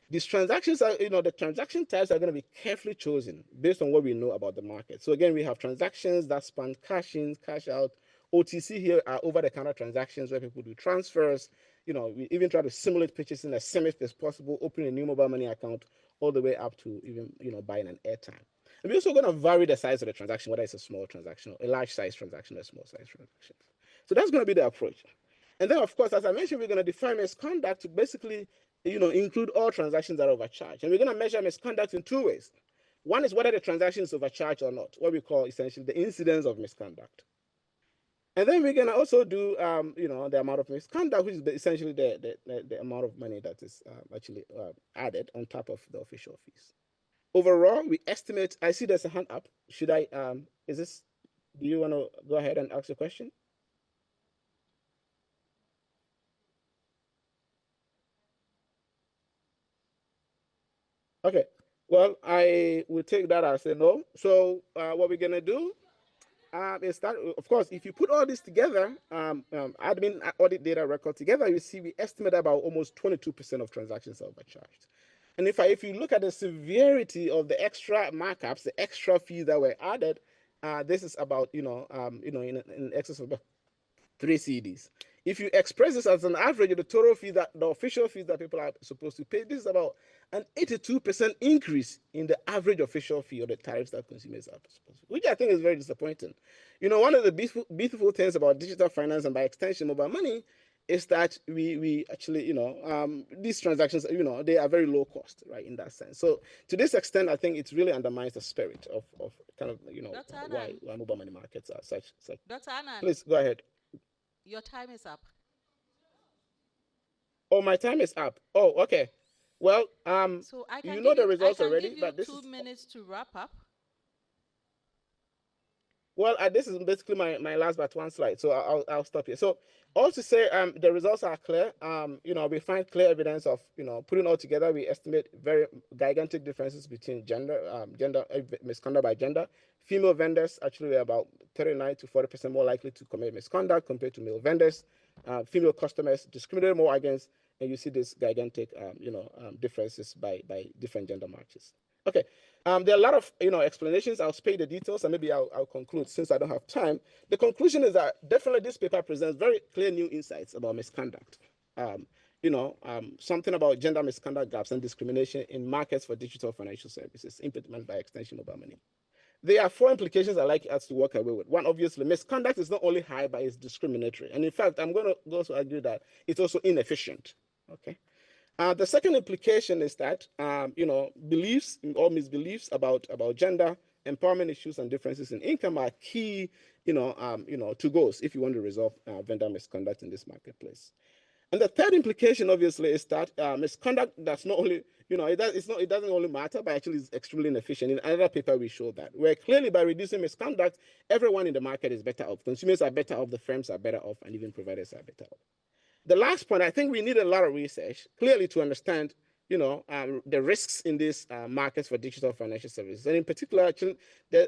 These transactions are, the transaction types are going to be carefully chosen based on what we know about the market. So again, we have transactions that span cash in, cash out. OTC here are over-the-counter transactions where people do transfers. We even try to simulate purchasing as safely as possible, opening a new mobile money account, all the way up to even, buying an airtime. And we're also going to vary the size of the transaction, whether it's a small transaction, or a large size transaction, or a small size transaction. So that's going to be the approach. And then, of course, as I mentioned, we're going to define misconduct to basically, include all transactions that are overcharged. And we're going to measure misconduct in 2 ways. One is whether the transaction is overcharged or not, what we call essentially the incidence of misconduct. And then we're going to also do, the amount of misconduct, which is essentially the amount of money that is actually added on top of the official fees. Overall, we estimate, I see there's a hand up. Do you want to go ahead and ask a question? Okay, well, I will take that as a no. So what we're gonna do is that, of course, if you put all this together, admin audit data record together, you see we estimate about almost 22% of transactions are overcharged. And if you look at the severity of the extra markups, the extra fees that were added, this is about, in excess of 3 CDs. If you express this as an average of the total fee the official fees that people are supposed to pay, this is about an 82% increase in the average official fee or the tariffs that consumers are supposed to pay, which I think is very disappointing. One of the beautiful things about digital finance and by extension mobile money is that we actually, these transactions, they are very low cost, right, in that sense. So to this extent, I think it really undermines the spirit of kind of, why mobile money markets are such. Dr. Annan. Please go ahead. Your time is up. Oh, my time is up. Oh, okay. Well, so I can you know the results already, give you but this 2 minutes to wrap up. Well, this is basically my last but one slide, so I'll stop here. So, all to say, the results are clear. We find clear evidence of, putting all together. We estimate very gigantic differences between gender misconduct by gender. Female vendors actually were about 39 to 40% more likely to commit misconduct compared to male vendors. Female customers discriminated more against, and you see this gigantic, differences by different gender marches. Okay. There are a lot of explanations. I'll spare the details, and maybe I'll conclude since I don't have time. The conclusion is that definitely this paper presents very clear new insights about misconduct. Something about gender misconduct gaps and discrimination in markets for digital financial services, implemented by extension mobile money. There are 4 implications I'd like us to walk away with. One, obviously, misconduct is not only high, but it's discriminatory. And in fact, I'm going to go to argue that it's also inefficient. Okay. The second implication is that beliefs or misbeliefs about gender, empowerment issues, and differences in income are key, to goals if you want to resolve vendor misconduct in this marketplace. And the third implication, obviously, is that misconduct does not only, it doesn't only matter, but actually is extremely inefficient. In another paper, we show that where clearly by reducing misconduct, everyone in the market is better off. Consumers are better off, the firms are better off, and even providers are better off. The last point, I think we need a lot of research clearly to understand, the risks in these markets for digital financial services. And in particular, actually,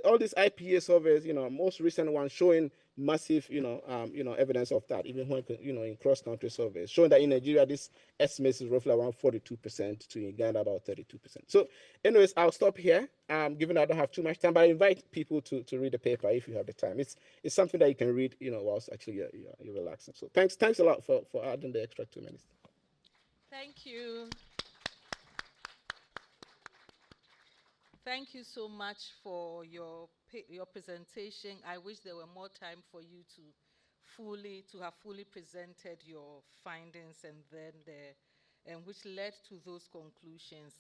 all these IPA surveys, most recent one showing massive, evidence of that, even when, in cross-country surveys, showing that in Nigeria, this estimate is roughly around 42%, to Uganda about 32%. So anyways, I'll stop here, given I don't have too much time, but I invite people to read the paper if you have the time. It's something that you can read, whilst actually you're relaxing. So thanks a lot for adding the extra 2 minutes. Thank you. Thank you so much for your presentation. I wish there were more time for you to have fully presented your findings and which led to those conclusions.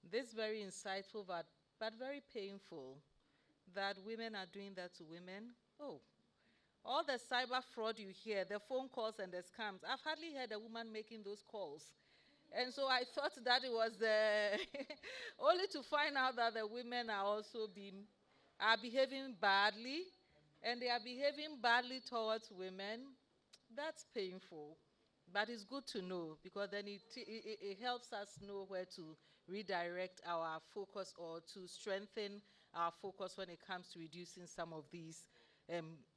This very insightful but but very painful that women are doing that to women. Oh, all the cyber fraud you hear, the phone calls and the scams, I've hardly heard a woman making those calls. And so I thought that it was only to find out that the women are also behaving badly, and they are behaving badly towards women. That's painful. But it's good to know, because then it helps us know where to redirect our focus or to strengthen our focus when it comes to reducing some of these,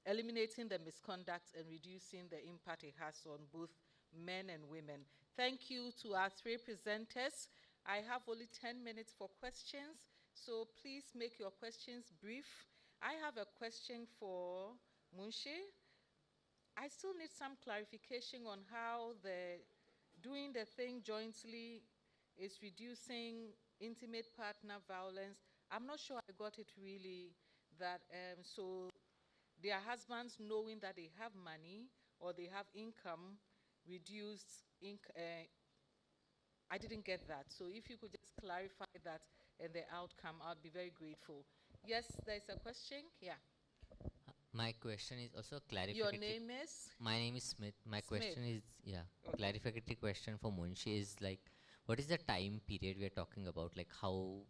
eliminating the misconduct and reducing the impact it has on both men and women. Thank you to our 3 presenters. I have only 10 minutes for questions, so please make your questions brief. I have a question for Munshi. I still need some clarification on how doing the thing jointly is reducing intimate partner violence. I'm not sure I got it really, that so their husbands knowing that they have money or they have income, reduced I didn't get that. So if you could just clarify that and the outcome, I'd be very grateful. Yes, there's a question. Yeah. My question is also clarificatory. Your name is? My name is Smith. My Smith. question is, Okay. clarificatory question for Munshi is like, what is the time period we are talking about? Like, how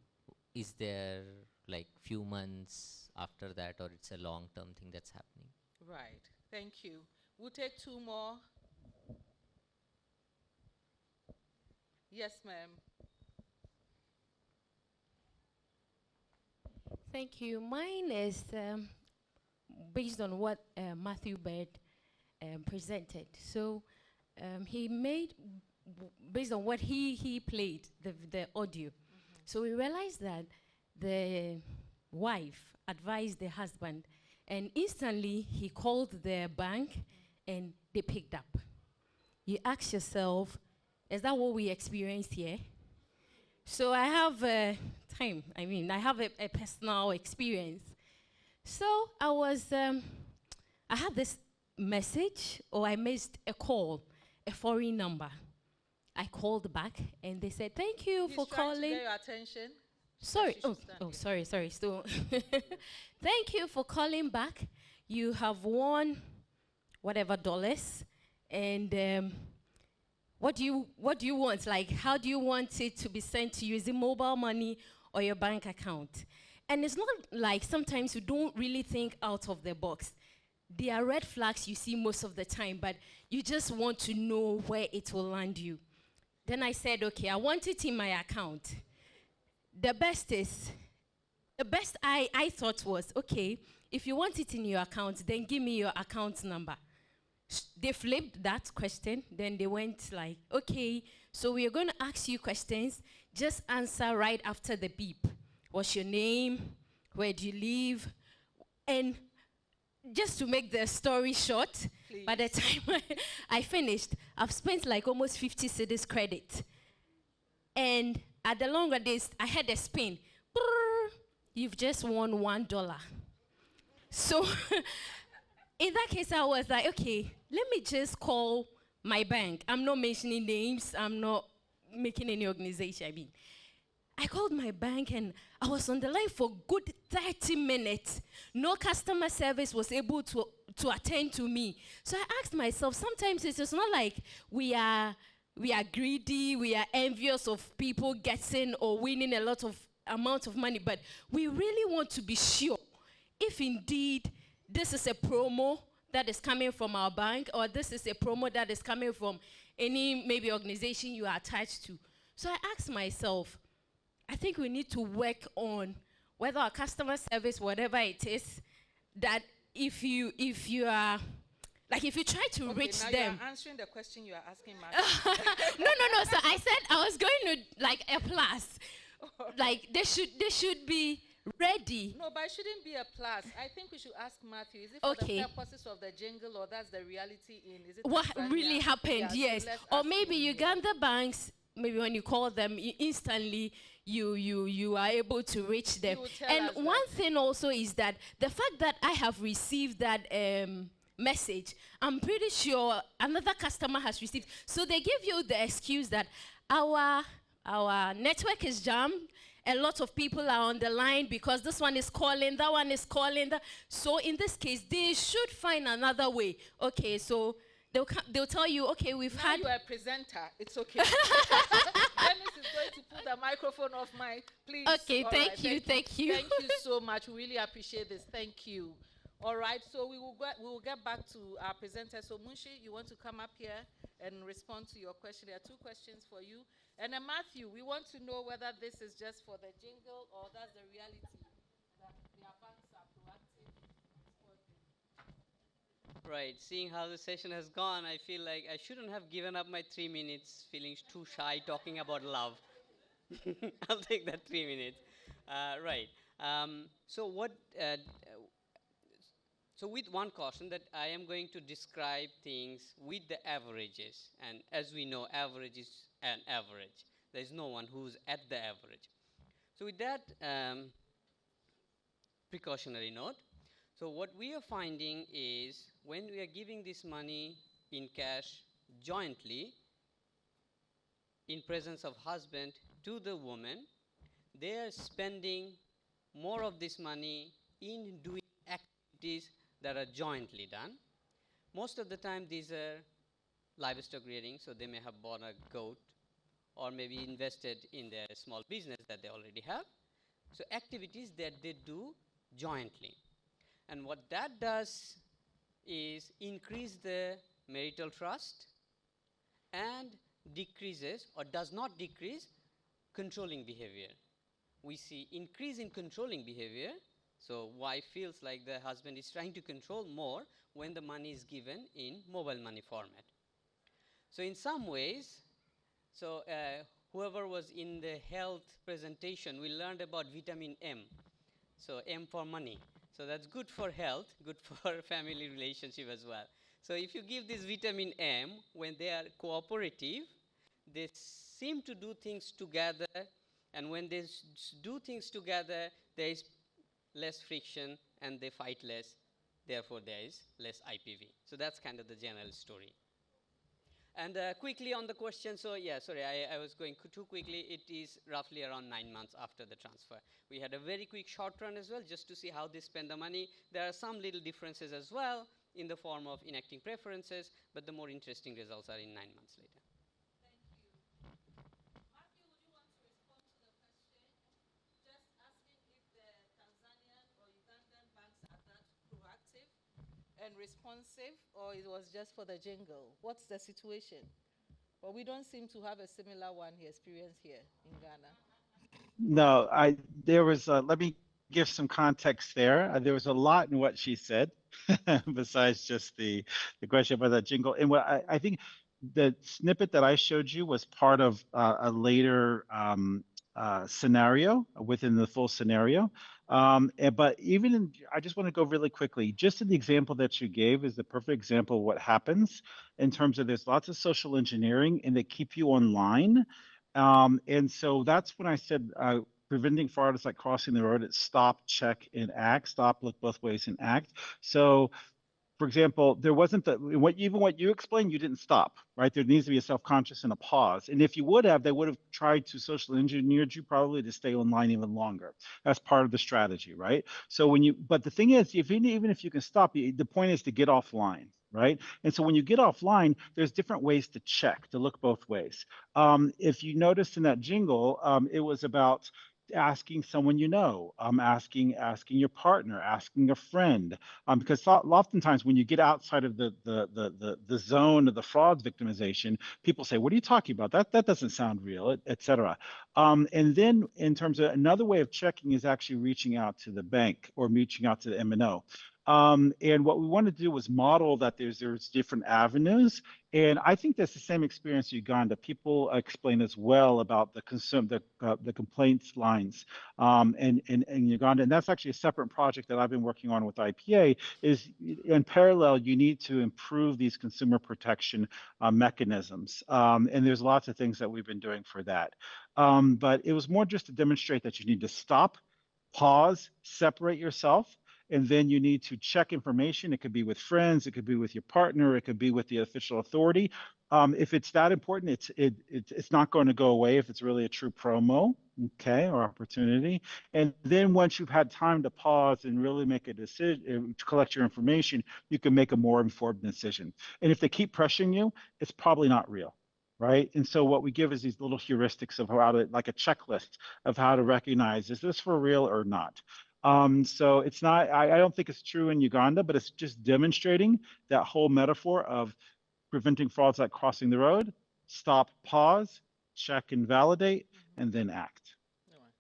is there like few months after that, or it's a long-term thing that's happening? Right. Thank you. We'll take 2 more. Yes, ma'am. Thank you. Mine is based on what Matthew Bird presented. So he made, based on what he played, the audio. So we realized that the wife advised the husband, and instantly he called the bank and they picked up. You ask yourself, is that what we experienced here? So I have I have a personal experience. So I had this message, or I missed a call, a foreign number. I called back and they said, thank you for calling. To get your attention. Sorry, sorry. Still. Thank you for calling back. You have won whatever dollars, and what do you want? Like, how do you want it to be sent to you? Is it mobile money or your bank account? And it's not like sometimes you don't really think out of the box. There are red flags you see most of the time, but you just want to know where it will land you. Then I said, okay, I want it in my account. The best I thought was, okay, if you want it in your account, then give me your account number. They flipped that question, then they went like, okay, so we are going to ask you questions, just answer right after the beep. What's your name? Where do you live? And just to make the story short, please. By the time I finished, I've spent like almost 50 cedis credit. And at the longer days, I had a spin. Brrr, you've just won $1. So in that case, I was like, okay, let me just call my bank. I'm not mentioning names. I'm not making any organization. I called my bank and I was on the line for good 30 minutes. No customer service was able to attend to me. So I asked myself, sometimes it's just not like we are greedy, we are envious of people getting or winning a lot of amount of money, but we really want to be sure if indeed this is a promo that is coming from our bank, or this is a promo that is coming from any maybe organization you are attached to. So I asked myself, I think we need to work on whether our customer service, whatever it is, that if you are, like if you try to reach now them. You are answering the question you are asking, Mark. No. So I said I was going to like a plus. Like they should be ready. No, but it shouldn't be a plus. I think we should ask Matthew, is it for the purposes of the jingle, or that's the reality in? Is it what Tanzania? really happened? So yes. Or maybe Uganda banks, maybe when you call them, instantly you are able to reach them. And one thing also is that the fact that I have received that message, I'm pretty sure another customer has received. So they give you the excuse that our network is jammed a lot of people are on the line because this one is calling, that one is calling. So in this case, they should find another way. Okay, so they'll tell you, okay, we've now had... you're a presenter. It's okay. Dennis is going to put the microphone off my... Please. Okay, thank you. Thank you so much. We really appreciate this. Thank you. All right, so we will get back to our presenter. So Munshi, you want to come up here and respond to your question? There are two questions for you. And Matthew, we want to know whether this is just for the jingle or that's the reality that their banks are proactive. Right, seeing how the session has gone, I feel like I shouldn't have given up my 3 minutes feeling too shy talking about love. I'll take that 3 minutes. Right. So with one caution that I am going to describe things with the averages. And as we know, average is an average. There is no one who's at the average. So with that precautionary note, so what we are finding is when we are giving this money in cash jointly in presence of husband to the woman, they are spending more of this money in doing activities that are jointly done. Most of the time these are livestock rearing, so they may have bought a goat or maybe invested in their small business that they already have. So activities that they do jointly. And what that does is increase the marital trust and decreases or does not decrease controlling behavior. We see increase in controlling behavior. So wife feels like the husband is trying to control more when the money is given in mobile money format. So in some ways, so whoever was in the health presentation, we learned about vitamin M. So M for money. So that's good for health, good for family relationship as well. So if you give this vitamin M, when they are cooperative, they seem to do things together, and when they do things together, there is less friction and they fight less, therefore there is less IPV. So that's kind of the general story. And quickly on the question, so yeah, sorry, I was going too quickly. It is roughly around 9 months after the transfer. We had a very quick short run as well, just to see how they spend the money. There are some little differences as well in the form of enacting preferences, but the more interesting results are in 9 months later. Thank you. Matthew, would you want to respond to the question? Just asking if the Tanzanian or Ugandan banks are that proactive and responsive, or it was just for the jingle? What's the situation? But we don't seem to have a similar one here, experience here in Ghana. No, there was, let me give some context there. There was a lot in what she said, besides just the question about that jingle. And what I think the snippet that I showed you was part of a later scenario within the full scenario. But even in, I just want to go really quickly, just in the example that you gave is the perfect example of what happens in terms of there's lots of social engineering and they keep you online. And so that's when I said preventing fraud is like crossing the road. It's stop, check, and act. Stop, look both ways, and act. So, for example, there wasn't even what you explained, you didn't stop, right? There needs to be a self-conscious and a pause. And if you would have, they would have tried to social engineer you probably to stay online even longer. That's part of the strategy, right? So but the thing is, even if you can stop, the point is to get offline, right? And so when you get offline, there's different ways to check, to look both ways. If you noticed in that jingle, it was about asking someone you know, asking your partner, asking a friend, because oftentimes when you get outside of the zone of the fraud victimization, people say, "What are you talking about? That doesn't sound real," et cetera. And then in terms of another way of checking is actually reaching out to the bank or reaching out to the MNO. And what we wanted to do was model that there's different avenues. And I think that's the same experience in Uganda. People explain as well about the complaints lines in Uganda. And that's actually a separate project that I've been working on with IPA is in parallel, you need to improve these consumer protection mechanisms. And there's lots of things that we've been doing for that. But it was more just to demonstrate that you need to stop, pause, separate yourself, and then you need to check information. It could be with friends, it could be with your partner, it could be with the official authority. If it's that important, it's not going to go away if it's really a true promo. okay, or opportunity. And then once you've had time to pause and really make a decision, to collect your information, you can make a more informed decision. And if they keep pressuring you, it's probably not real, right? And so what we give is these little heuristics of how to, like a checklist of how to recognize, is this for real or not? So it's not, I don't think it's true in Uganda, but it's just demonstrating that whole metaphor of preventing frauds like crossing the road, stop, pause, check and validate, and then act. All right.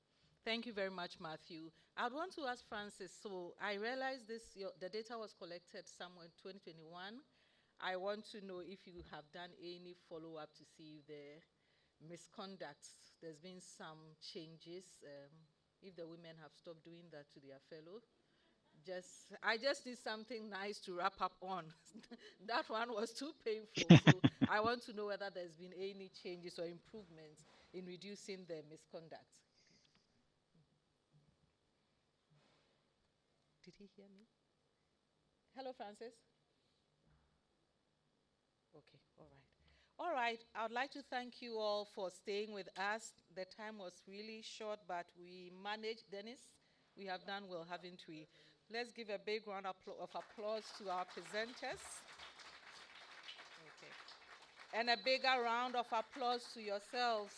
Thank you very much, Matthew. I'd want to ask Francis. So I realized the data was collected somewhere in 2021. I want to know if you have done any follow-up to see if the misconduct, there's been some changes, if the women have stopped doing that to their fellow. I just need something nice to wrap up on. That one was too painful. So I want to know whether there's been any changes or improvements in reducing the misconduct. Did he hear me? Hello, Francis? Okay, all right. All right, I would like to thank you all for staying with us. The time was really short, but we managed. Dennis, we have done well, haven't we? Let's give a big round of applause to our presenters. Okay. And a bigger round of applause to yourselves.